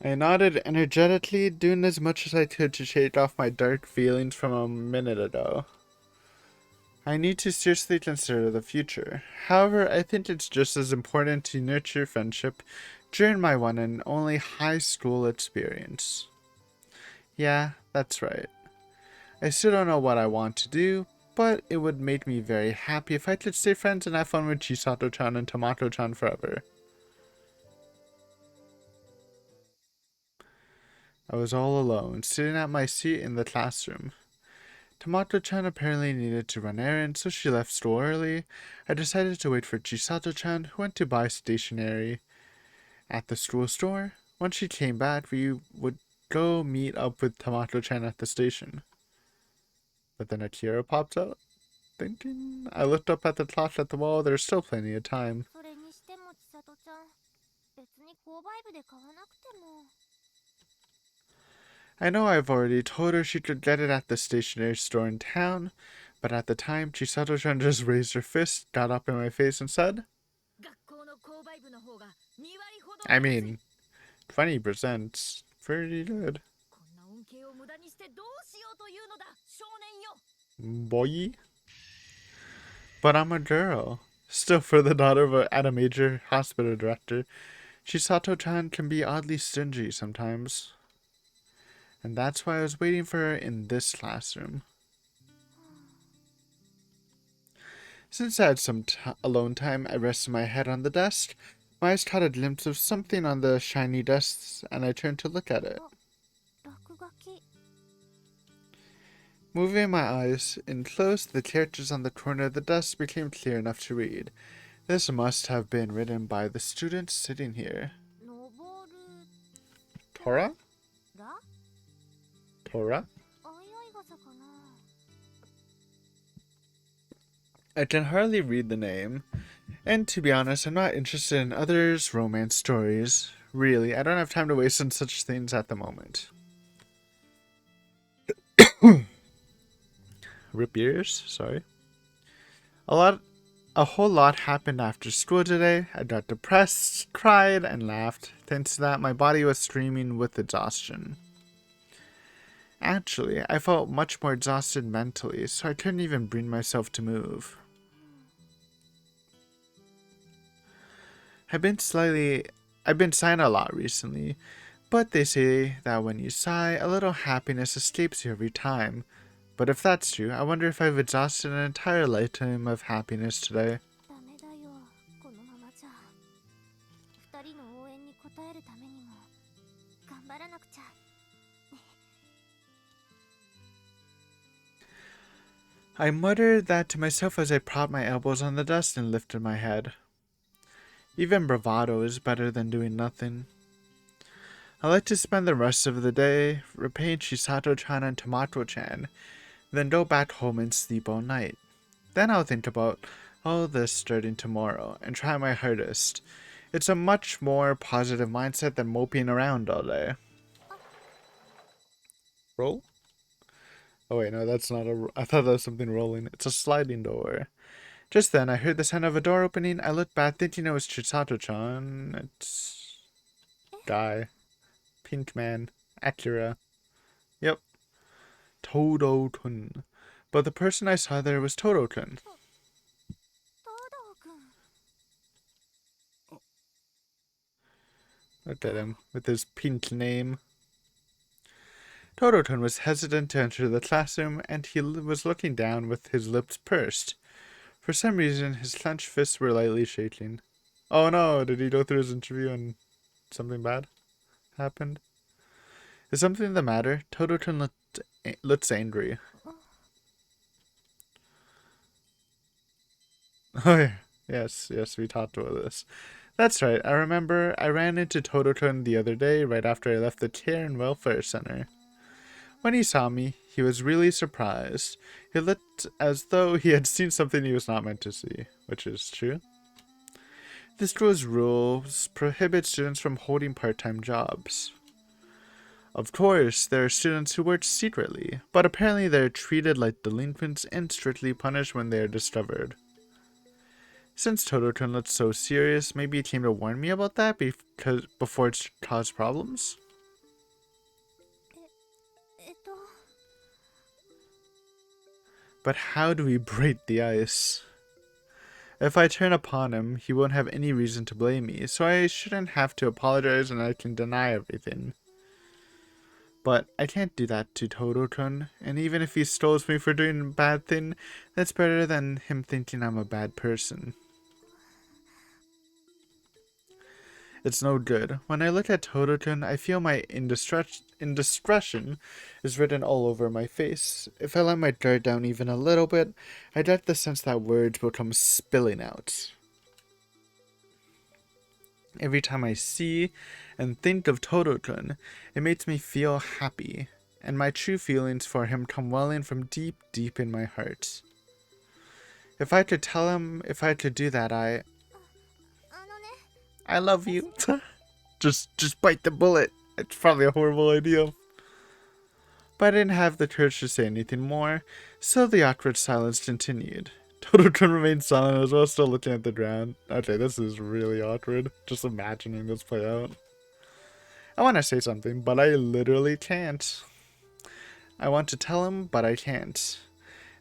I nodded energetically, doing as much as I could to shake off my dark feelings from a minute ago. I need to seriously consider the future. However, I think it's just as important to nurture friendship during my one and only high school experience. Yeah, that's right. I still don't know what I want to do, but it would make me very happy if I could stay friends and have fun with Chisato-chan and Tomato-chan forever. I was all alone, sitting at my seat in the classroom. Tomato-chan apparently needed to run errands, so she left school early. I decided to wait for Chisato-chan, who went to buy stationery at the school store. Once she came back, we would go meet up with Tomato-chan at the station. But then Akira popped out. Thinking, I looked up at the clock at the wall. There's still plenty of time. それにしても千里ちゃん、別に購買部で買わなくても。 I know I've already told her she could get it at the stationery store in town, but at the time, Chisato-chan just raised her fist, got up in my face, and said, 学校の購買部の方が2割ほど I mean, 20%'s pretty good. こんな恩恵を無駄にしてどうしようというのだ、少年よ。 Boy. But I'm a girl. Still, for the daughter at a major hospital director, Chisato-chan can be oddly stingy sometimes. And that's why I was waiting for her in this classroom. Since I had some alone time, I rested my head on the desk. My eyes caught a glimpse of something on the shiny desk, and I turned to look at it. 落書き。 Moving my eyes in close, the characters on the corner of the desk became clear enough to read. This must have been written by the students sitting here. 登る Tora? ら Tora? あいあい傘かな。 I can hardly read the name. And to be honest, I'm not interested in others' romance stories. Really, I don't have time to waste on such things at the moment. Rip ears, sorry. A whole lot happened after school today. I got depressed, cried, and laughed. Thanks to that, my body was screaming with exhaustion. Actually, I felt much more exhausted mentally, so I couldn't even bring myself to move. I've been sighing a lot recently, but they say that when you sigh, a little happiness escapes you every time. But if that's true, I wonder if I've exhausted an entire lifetime of happiness today. ダメだよ、このままじゃ。二人の応援に応えるためにも頑張らなくちゃ。 I muttered that to myself as I propped my elbows on the desk and lifted my head. Even bravado is better than doing nothing. I like to spend the rest of the day repaying Chisato-chan and Tomato-chan, then go back home and sleep all night. Then I'll think about all this starting tomorrow and try my hardest. It's a much more positive mindset than moping around all day. Roll? Oh wait, no, that's not a... I thought that was something rolling. It's a sliding door. Just then, I heard the sound of a door opening. I looked back, thinking it was Chisato-chan. It's... guy. Pink man. Akira. Yep. Todo-kun. But the person I saw there was Todo-kun. 東堂くん。 Looked at him with his pink name. Todo-kun was hesitant to enter the classroom, and he was looking down with his lips pursed. For some reason, his clenched fists were lightly shaking. Oh no, did he go through his interview and something bad happened? Is something the matter? Todo-kun looks angry. Oh yeah, yes, we talked about this. That's right, I remember I ran into Todo-kun the other day right after I left the care and welfare center. When he saw me, he was really surprised. He looked as though he had seen something he was not meant to see, which is true. This school's rules prohibit students from holding part-time jobs. Of course, there are students who work secretly, but apparently they are treated like delinquents and strictly punished when they are discovered. Since Todo-kun looked so serious, maybe he came to warn me about that before it caused problems? But how do we break the ice? If I turn upon him, he won't have any reason to blame me, so I shouldn't have to apologize and I can deny everything. But I can't do that to Todo-kun, and even if he scolds me for doing a bad thing, that's better than him thinking I'm a bad person. It's no good. When I look at Todo-kun, I feel my indiscretion is written all over my face. If I let my guard down even a little bit, I get the sense that words will come spilling out. Every time I see and think of Todo-kun, it makes me feel happy, and my true feelings for him come welling from deep, deep in my heart. If I could tell him, if I could do that, I love you. just bite the bullet. It's probably a horrible idea. But I didn't have the courage to say anything more, so the awkward silence continued. Todo-kun remained silent as well, still looking at the ground. Okay, this is really awkward. Just imagining this play out. I want to say something, but I literally can't. I want to tell him, but I can't.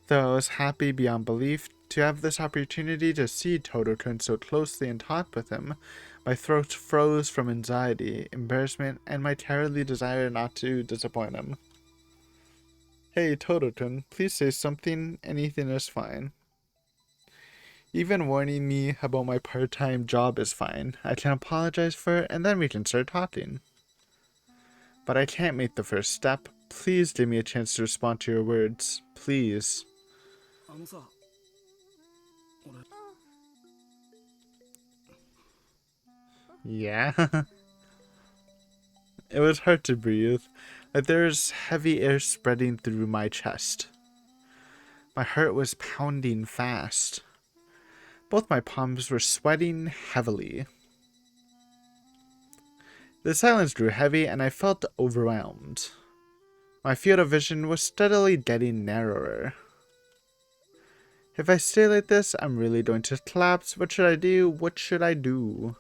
Though I was happy beyond belief to have this opportunity to see Todo-kun so closely and talk with him, my throat froze from anxiety, embarrassment, and my cowardly desire not to disappoint him. Hey, Todo-kun, please say something. Anything is fine. Even warning me about my part-time job is fine. I can apologize for it, and then we can start talking. But I can't make the first step. Please give me a chance to respond to your words. Please. Yeah? It was hard to breathe. Like there's heavy air spreading through my chest. My heart was pounding fast. Both my palms were sweating heavily. The silence grew heavy and I felt overwhelmed. My field of vision was steadily getting narrower. If I stay like this, I'm really going to collapse. What should I do? What should I do?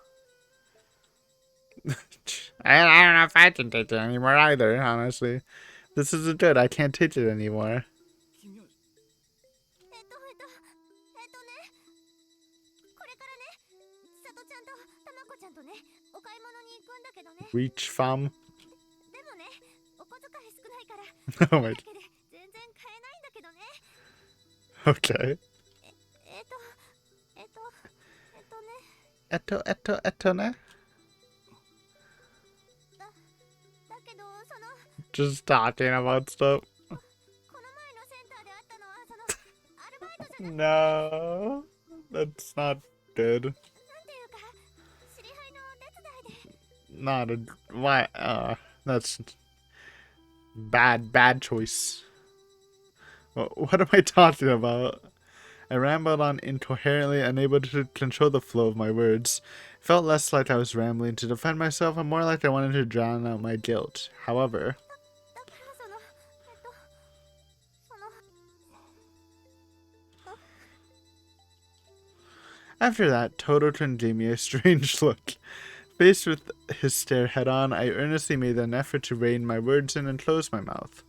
I don't know if I can take it anymore either, honestly. This isn't good. I can't take it anymore. Reach fam. Oh my. Okay. Eto ne? Just talking about stuff. No, that's not good. not a why. That's bad choice. What am I talking about? I rambled on incoherently, unable to control the flow of my words. It felt less like I was rambling to defend myself and more like I wanted to drown out my guilt. However, だからその after that, Tototun gave me a strange look. Faced with his stare head on, I earnestly made an effort to rein my words in and close my mouth.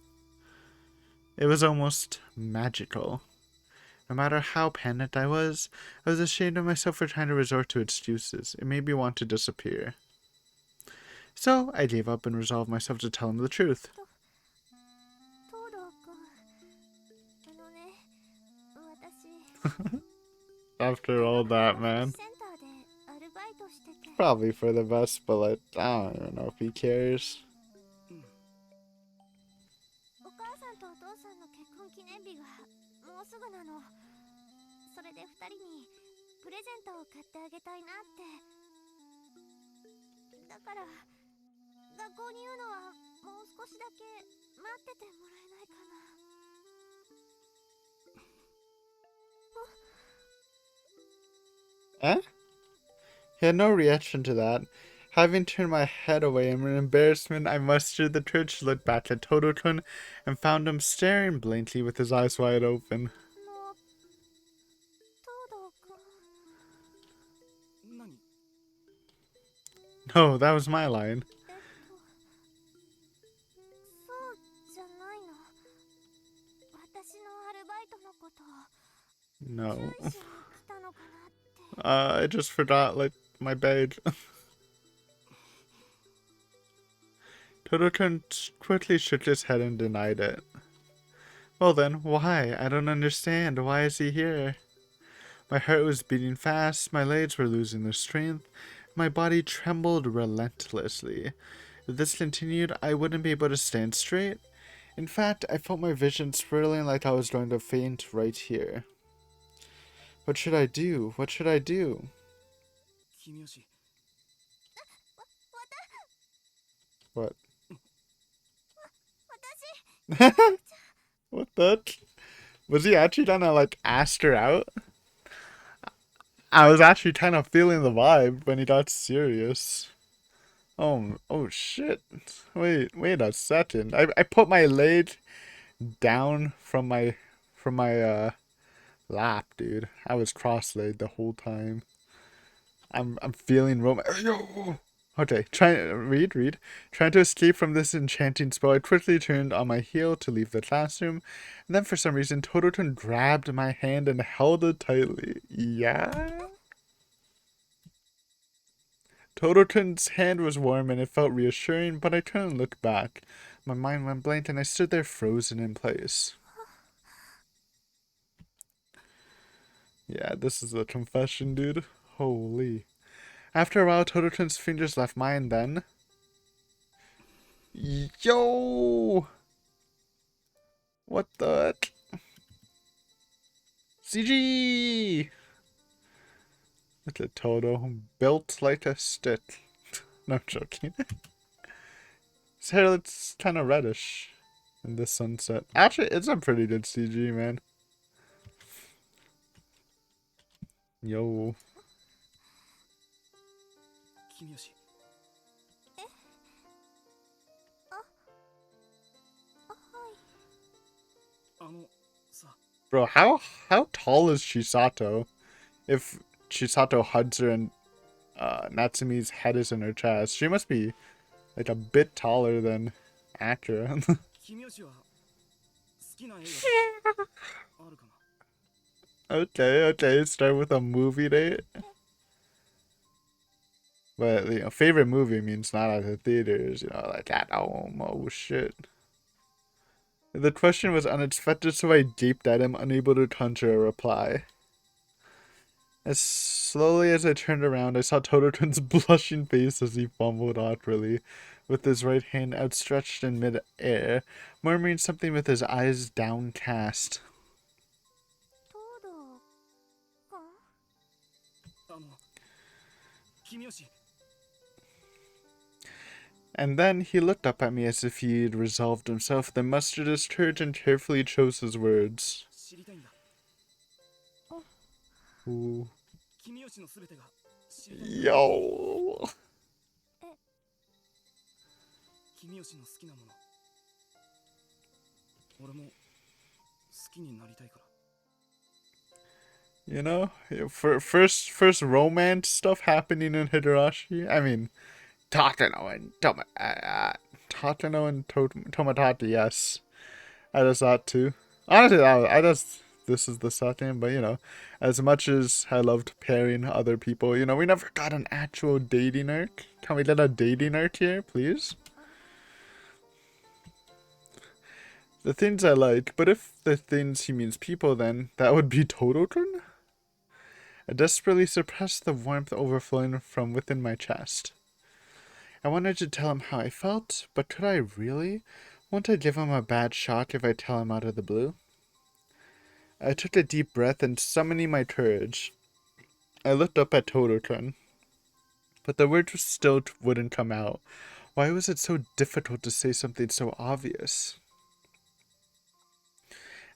It was almost magical. No matter how panicked I was ashamed of myself for trying to resort to excuses. It made me want to disappear. So I gave up and resolved myself to tell him the truth. 東堂君ね私 After all that, man. センターでアルバイトしてて Probably for the best, but like, I don't even know if he cares. お母さんとお父さんの結婚記念日がもうすぐなの。それで2人にプレゼントを買ってあげたいなって。だから学校に言うのはもう少しだけ待っててもらえないかな。 Eh? He had no reaction to that. Having turned my head away in embarrassment, I mustered the courage to look back at Tototun and found him staring blankly with his eyes wide open. 東堂君 No, that was my line. そうじゃないの。私のアルバイトのことを No. 注意しに来たのかなって。 I just forgot, like, my bag. Tototun quickly shook his head and denied it. Well then, why? I don't understand. Why is he here? My heart was beating fast, my legs were losing their strength, my body trembled relentlessly. If this continued, I wouldn't be able to stand straight. In fact, I felt my vision swirling like I was going to faint right here. What should I do? What should I do? What? What the? Was he actually gonna, like, ask her out? I was actually kind of feeling the vibe when he got serious. Oh shit. Wait a second. I put my leg down from my lap, dude. I was cross-legged the whole time. I'm feeling Yo! Okay, read. Trying to escape from this enchanting spell, I quickly turned on my heel to leave the classroom, and then for some reason, Tototun grabbed my hand and held it tightly. Yeah? Tototun's hand was warm and it felt reassuring, but I turned and looked back. My mind went blank and I stood there frozen in place. Yeah, this is a confession, dude. Holy. After a while, Tototun's fingers left mine then. Yo! What the? CG! Look at Toto, built like a stick. No, I'm joking. His hair looks kind of reddish in the sunset. Actually, it's a pretty good CG, man. Yo. はい Bro, how tall is Chisato? If Chisato hugs her and Natsumi's head is in her chest, she must be like a bit taller than Akira. Okay, start with a movie date. But, you know, favorite movie means not at the theaters, you know, like at home. Oh, shit. The question was unexpected, so I gaped at him, unable to conjure a reply. As slowly as I turned around, I saw Tototun's blushing face as he fumbled awkwardly, with his right hand outstretched in mid-air, murmuring something with his eyes downcast. 東堂君 Kimiyoshi. And then he looked up at me as if he'd resolved himself, then mustered his courage and carefully chose his words. 知りたいんだ。 Ooh. 君吉のすべてが知りたいんだ。 Yo. 君吉の好きなもの。俺も好きになりたいから。 You know, for first romance stuff happening in Higurashi. I mean, Tateno and Tomodachi, yes. I just thought too. Honestly, I just this is the second, but you know, as much as I loved pairing other people, you know, we never got an actual dating arc. Can we get a dating arc here, please? The things I like, but if the things he means people, then that would be Tototun? I desperately suppressed the warmth overflowing from within my chest. I wanted to tell him how I felt, but could I really? Won't I give him a bad shock if I tell him out of the blue? I took a deep breath and summoning my courage, I looked up at Tototun. But the words still wouldn't come out. Why was it so difficult to say something so obvious?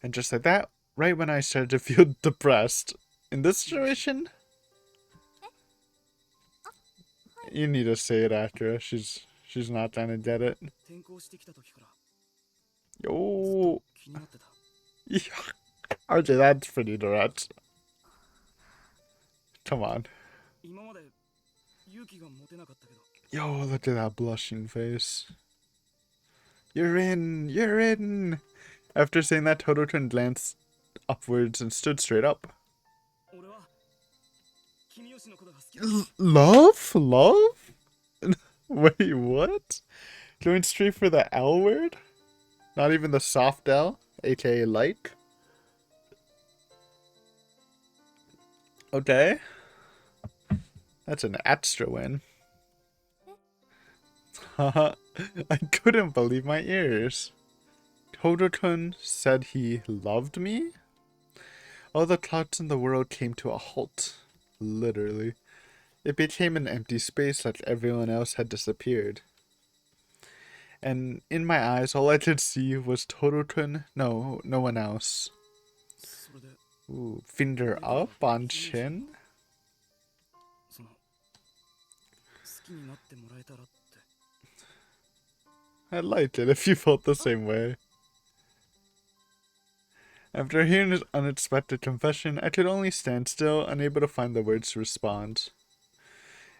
And just like that, right when I started to feel depressed, in this situation, you need to say it after her. She's not gonna get it. 転校してきた時から Yo, 気になってた。 yeah. RJ, that's pretty direct. Come on. 今まで勇気が持てなかったけど、 Yo, look at that blushing face. You're in, you're in. After saying that, Tototun glanced upwards and stood straight up. 俺は君吉のことが好きだ。 Love? Love? Wait, what? Going straight for the L word? Not even the soft L, aka like? Okay. That's an extra win. Haha, I couldn't believe my ears. Tototun said he loved me? All the clouds in the world came to a halt. Literally. It became an empty space like everyone else had disappeared. And in my eyes, all I could see was Tototun. No one else. それで Ooh, finger up on chin? その好きになってもらえたらって。 I'd like it if you felt the same way. After hearing his unexpected confession, I could only stand still, unable to find the words to respond.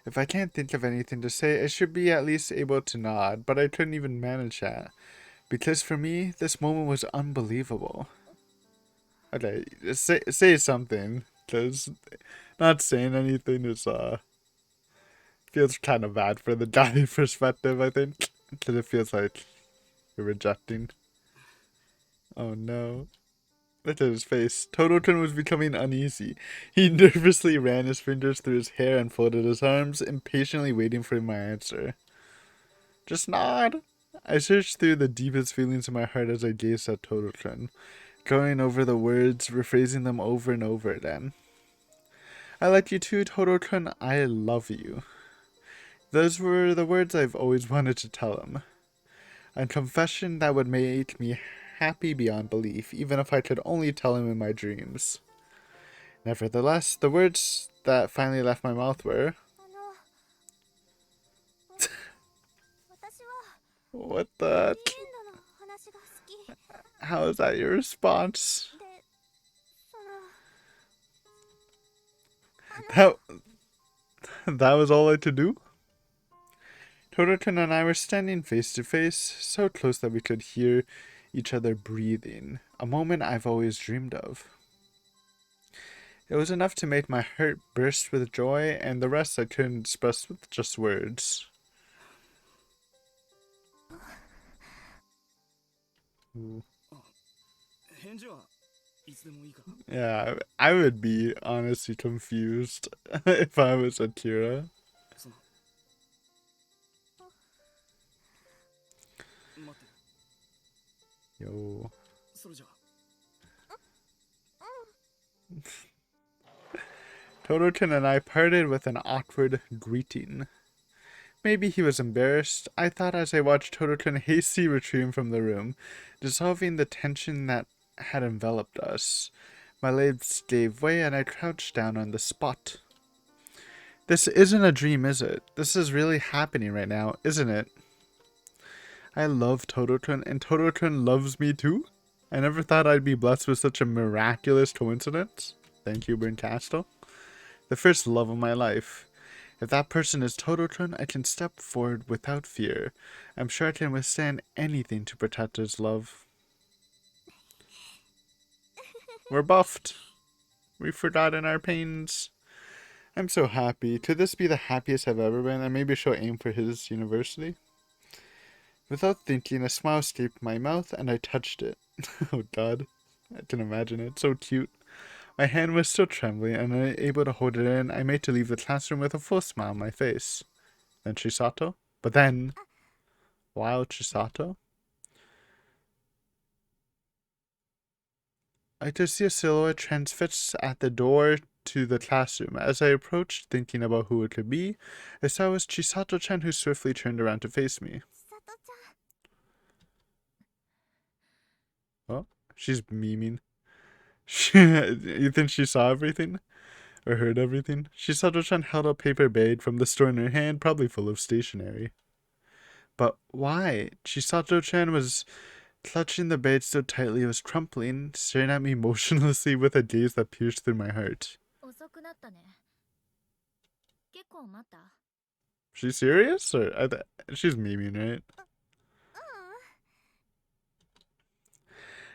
If I can't think of anything to say, I should be at least able to nod, but I couldn't even manage that. Because for me, this moment was unbelievable. Okay, say something, because not saying anything is, feels kind of bad for the guy perspective, I think. Because it feels like you're rejecting. Oh no. Look at his face. Tototun was becoming uneasy. He nervously ran his fingers through his hair and folded his arms, impatiently waiting for my answer. Just nod. I searched through the deepest feelings in my heart as I gazed at Tototun, going over the words, rephrasing them over and over again. I like you too, Tototun. I love you. Those were the words I've always wanted to tell him. A confession that would make me happy beyond belief, even if I could only tell him in my dreams. Nevertheless, the words that finally left my mouth were, 私は what the エン heck? ドの話が好き How is that your response? で、That was all I could do? Tototun and I were standing face to face, so close that we could hear each other breathing, a moment I've always dreamed of. It was enough to make my heart burst with joy, and the rest I couldn't express with just words. Ooh. 返事はいつでもいいから。 Yeah, I would be honestly confused if I was Akira. その待って、 Yo. それじゃあ Tototun and I parted with an awkward greeting. Maybe he was embarrassed, I thought as I watched Tototun hastily retreating from the room, dissolving the tension that had enveloped us. My legs gave way and I crouched down on the spot. This isn't a dream, is it? This is really happening right now, isn't it? I love Tototun, and Tototun loves me too? I never thought I'd be blessed with such a miraculous coincidence. Thank you, Bryn Castle. The first love of my life. If that person is Tototun, I can step forward without fear. I'm sure I can withstand anything to protect his love. We're buffed. We've forgotten our pains. I'm so happy. Could this be the happiest I've ever been? And maybe she'll aim for his university. Without thinking, a smile escaped my mouth and I touched it. Oh god. I can imagine it. So cute. My hand was still trembling and unable to hold it in. I made to leave the classroom with a full smile on my face. Then Chisato? But then... While Chisato? I could see a silhouette transfixed at the door to the classroom. As I approached, thinking about who it could be, I saw it was Chisato-chan who swiftly turned around to face me. Oh, she's memeing. You think she saw everything? Or heard everything? Chisato-chan held a paper bag from the store in her hand, probably full of stationery. But why? Chisato-chan was clutching the bag so tightly it was crumpling, staring at me motionlessly with a gaze that pierced through my heart. She's serious? Or she's memeing, right?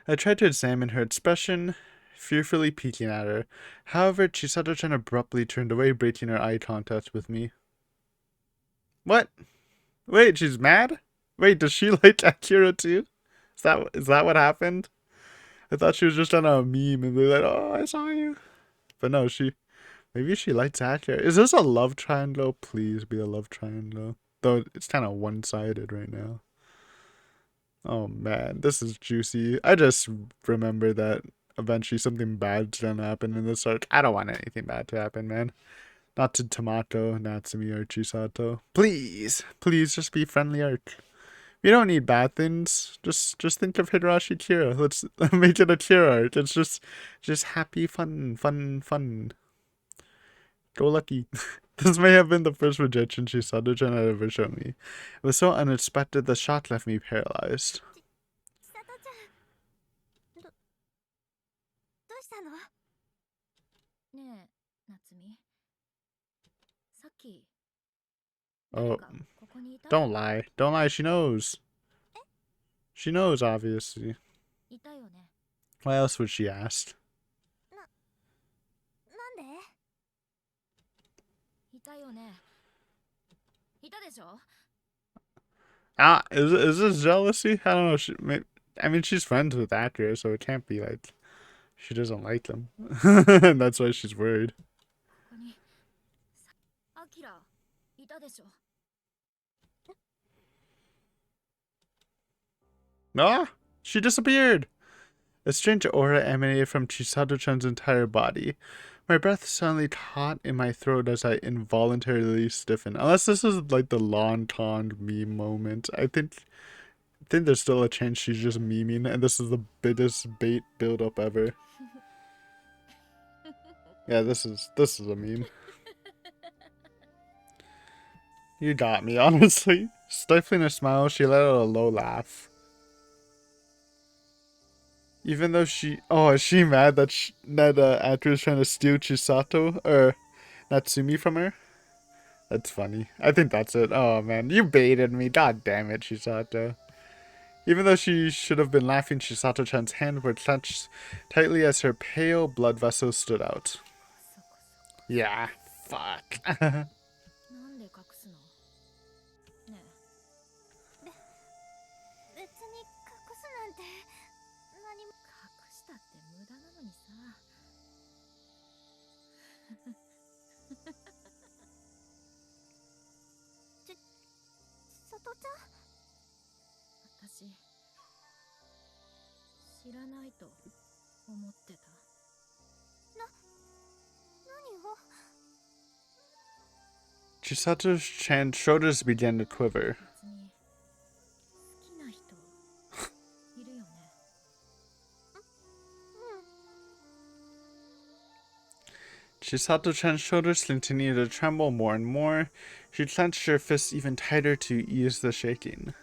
I tried to examine her expression, fearfully peeking at her. However, Chisato-chan abruptly turned away, breaking her eye contact with me. What? Wait, she's mad? Wait, does she like Akira too? Is that what happened? I thought she was just on a meme and they're like, oh, I saw you. But no, maybe she likes Akira. Is this a love triangle? Please be a love triangle. Though it's kind of one-sided right now. Oh man, this is juicy. I just remember that eventually something bad's gonna happen in this arc. I don't want anything bad to happen, man. Not to Tomato, Natsumi, or Chisato. Please, please just be friendly arc. We don't need bad things. Just think of Higurashi Kira. Let's make it a Kira arc. It's just happy, fun. Go lucky. This may have been the first rejection Chisato-chan had ever shown me. It was so unexpected the shock left me paralyzed. Oh, don't lie. Don't lie, she knows. She knows, obviously. Why else would she ask? Is this jealousy? I don't know. I mean, she's friends with Akira, so it can't be like she doesn't like him. And that's why she's worried. Ah! She disappeared! A strange aura emanated from Chisato-chan's entire body. My breath suddenly caught in my throat as I involuntarily stiffened. Unless this is like the Lon Con meme moment. I think there's still a chance she's just memeing, and this is the biggest bait build-up ever. Yeah, this is a meme. You got me, honestly. Stifling a smile, she let out a low laugh. Even though is she mad that actor is trying to steal Chisato or Natsumi from her? That's funny. I think that's it. Oh man, you baited me. God damn it, Chisato. Even though she should have been laughing, Chisato-chan's hands were clenched tightly as her pale blood vessels stood out. Yeah, fuck. Chisato-chan's shoulders began to quiver. 別に好きな人いるよね。Chisato-chan's shoulders continued to tremble more and more. She clenched her fists even tighter to ease the shaking.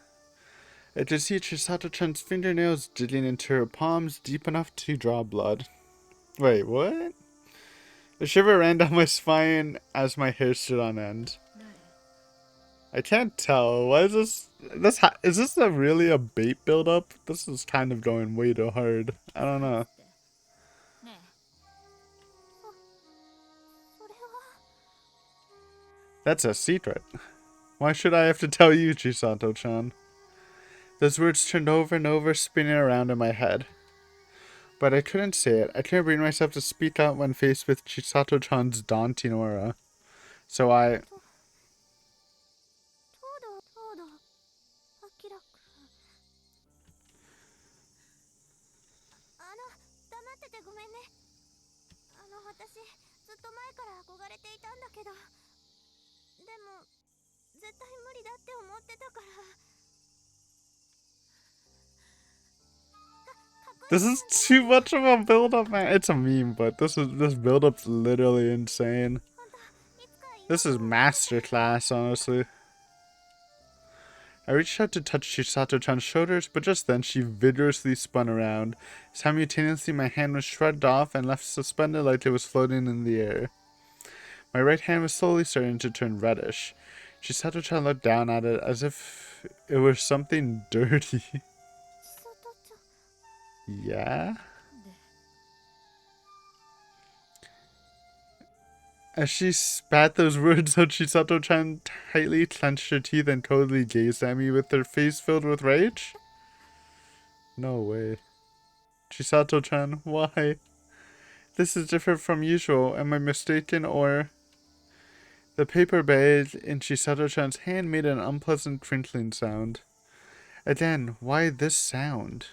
I could see Chisato-chan's fingernails digging into her palms deep enough to draw blood. Wait, what? A shiver ran down my spine as my hair stood on end. 誰？ I can't tell. Why is this? Is this really a bait build-up? This is kind of going way too hard. I don't know. ねえ。それは。 That's a secret. Why should I have to tell you, Chisato-chan? Those words turned over and over, spinning around in my head. But I couldn't say it. I couldn't bring myself to speak out when faced with Chisato-chan's daunting aura. So I... そうだ、アキラくん。黙っててごめんね。私、ずっと前から憧れていたんだけど。でも、絶対無理だって思ってたから。 This is too much of a build-up, man. It's a meme, but this build-up's literally insane. This is masterclass, honestly. I reached out to touch Chisato-chan's shoulders, but just then she vigorously spun around. Simultaneously, my hand was shrugged off and left suspended like it was floating in the air. My right hand was slowly starting to turn reddish. Chisato-chan looked down at it as if it were something dirty. Yeah? As she spat those words out, Chisato-chan tightly clenched her teeth and coldly gazed at me with her face filled with rage. No way. Chisato-chan, why? This is different from usual. Am I mistaken, or... The paper bag in Chisato-chan's hand made an unpleasant crinkling sound. Again, why this sound?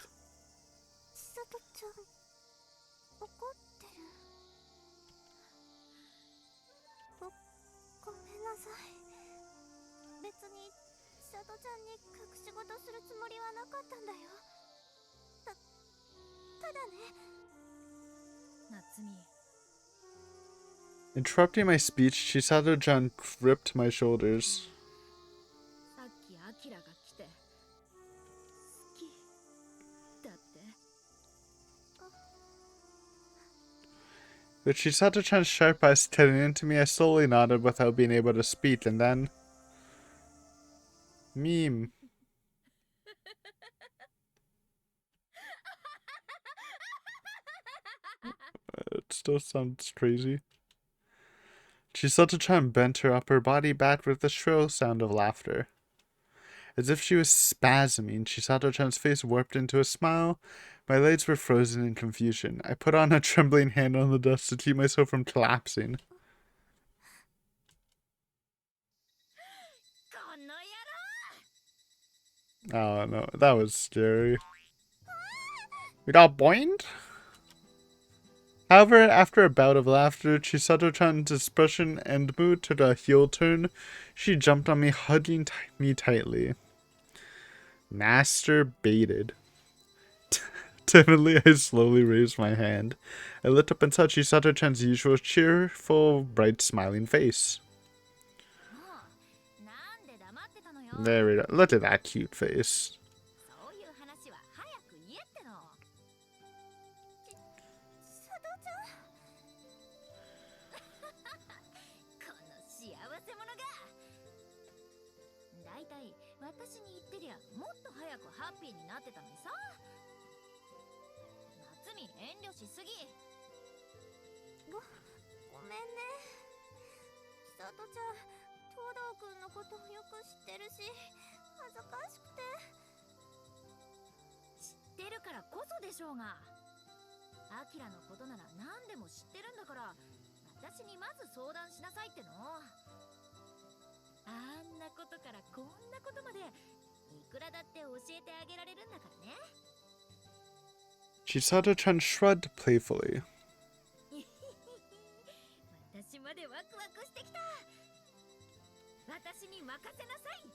夏美。 Interrupting my speech, Chisato-chan gripped my shoulders. さっきアキラが来て。好き。だって。 With Chisato-chan's sharp eyes staring into me, I slowly nodded without being able to speak, and then... Meme. It still sounds crazy. Chisato-chan bent her upper body back with a shrill sound of laughter. As if she was spasming, Chisato-chan's face warped into a smile. My legs were frozen in confusion. I put on a trembling hand on the desk to keep myself from collapsing. Oh no, that was scary. We got boinged? However, after a bout of laughter, Chisato-chan's expression and mood took a heel turn. She jumped on me, hugging me tightly. Master baited. Timidly, I slowly raised my hand. I looked up and saw Chisato-chan's usual cheerful, bright, smiling face. There we go. Look at that cute face. そういう話は早く言えっての。佐藤ちゃん。この幸せ者が。だいたい私に言ってりゃもっと早くハッピーになってたのにさ。夏美遠慮しすぎ。ごめんね。佐藤ちゃん。 東堂くんのことよく知ってるし恥ずかしくて。知ってるからこそでしょうが。アキラのことなら何でも知ってるんだから私にまず相談しなさいっての。あんなことからこんなことまでいくらだって教えてあげられるんだからね。 Chisato-chan shrugged playfully. 私までワクワクしてきた。私に任せなさい。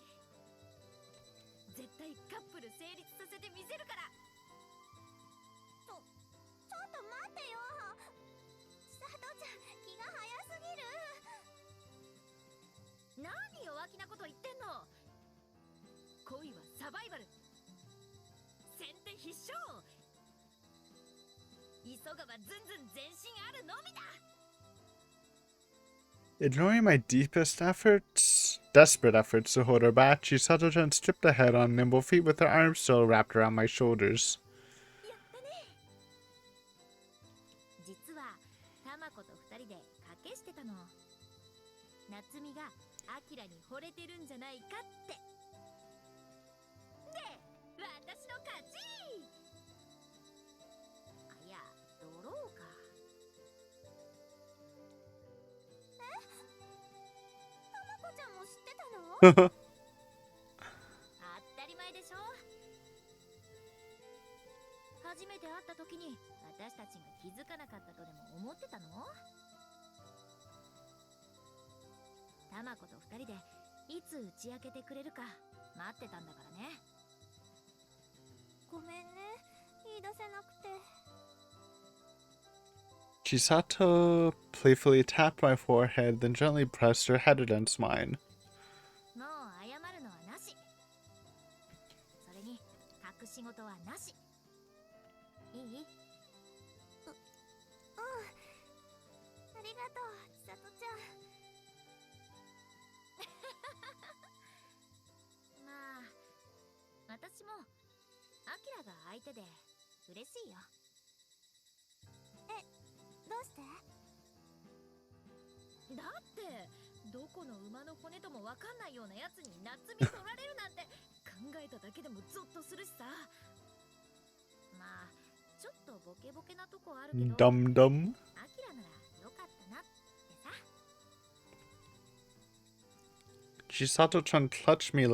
絶対カップル成立させてみせるから。ちょっと待ってよ。千里ちゃん、気が早すぎる。何弱気なこと言ってんの。恋はサバイバル、先手必勝。急がばずんずん前進あるのみだ。 Ignoring my desperate efforts to hold her back, Chisato-chan stripped ahead on nimble feet with her arms still wrapped around my shoulders. やったね。実はタマコと二人で賭けしてたの。夏美がアキラに惚れてるんじゃないかって。で、私の勝ち。あ、いや、ドローか。タマコちゃんも知ってたの？当たり前でしょ。初めて会った時に私たちが気づかなかったとでも思ってたの？タマコと二人でいつ打ち明けてくれるか待ってたんだからね。ごめんね、言い出せなくて。 Chisato playfully tapped my forehead, then gently pressed her head against mine. もう謝るのはなし。それに隠し事はなし。いい？うん、ありがとう、千里ちゃん。まあ、私もアキラが相手で嬉しいよ。え、どうして？だってどこの馬の骨ともわかんないようなやつに夏美取られるなんて考えただけでもゾッとするしさ。まあちょっとボケボケなとこあるけど、 Dum dum. アキラならよかったなってさ。 Chisato-chan clutched me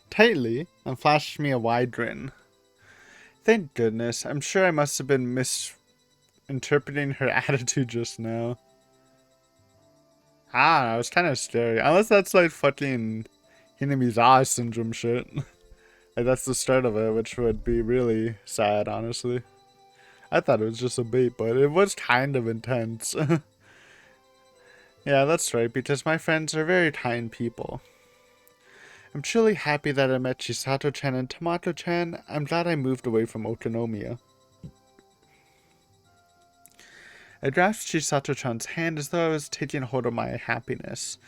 tightly, and flashed me a wide grin. Thank goodness. I'm sure I must have been misinterpreting her attitude just now. Ah, it was kind of scary. Unless that's like fucking Hinamizawa syndrome shit. Like that's the start of it, which would be really sad, honestly. I thought it was just a bait, but it was kind of intense. Yeah, that's right, because my friends are very kind people. I'm truly happy that I met Chisato-chan and Tomato-chan. I'm glad I moved away from Okonomiya. I grasped Chisato-chan's hand as though I was taking hold of my happiness.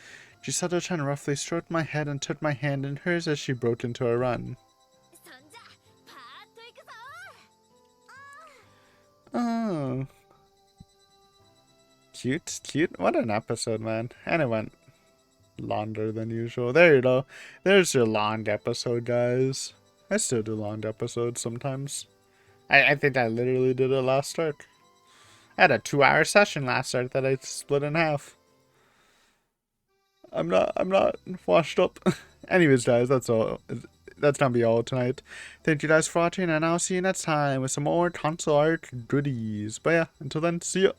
Chisato-chan roughly stroked my head and took my hand in hers as she broke into a run. そんじゃパーッといくぞ。 Oh. Cute. What an episode, man. And it went longer than usual. There you go. There's your long episode, guys. I still do long episodes sometimes. I think I literally did it last arc. I had a 2-hour session last arc that I split in half. I'm not washed up. Anyways, guys, that's all. That's gonna be all tonight. Thank you guys for watching, and I'll see you next time with some more console arc goodies. But yeah, until then, see ya.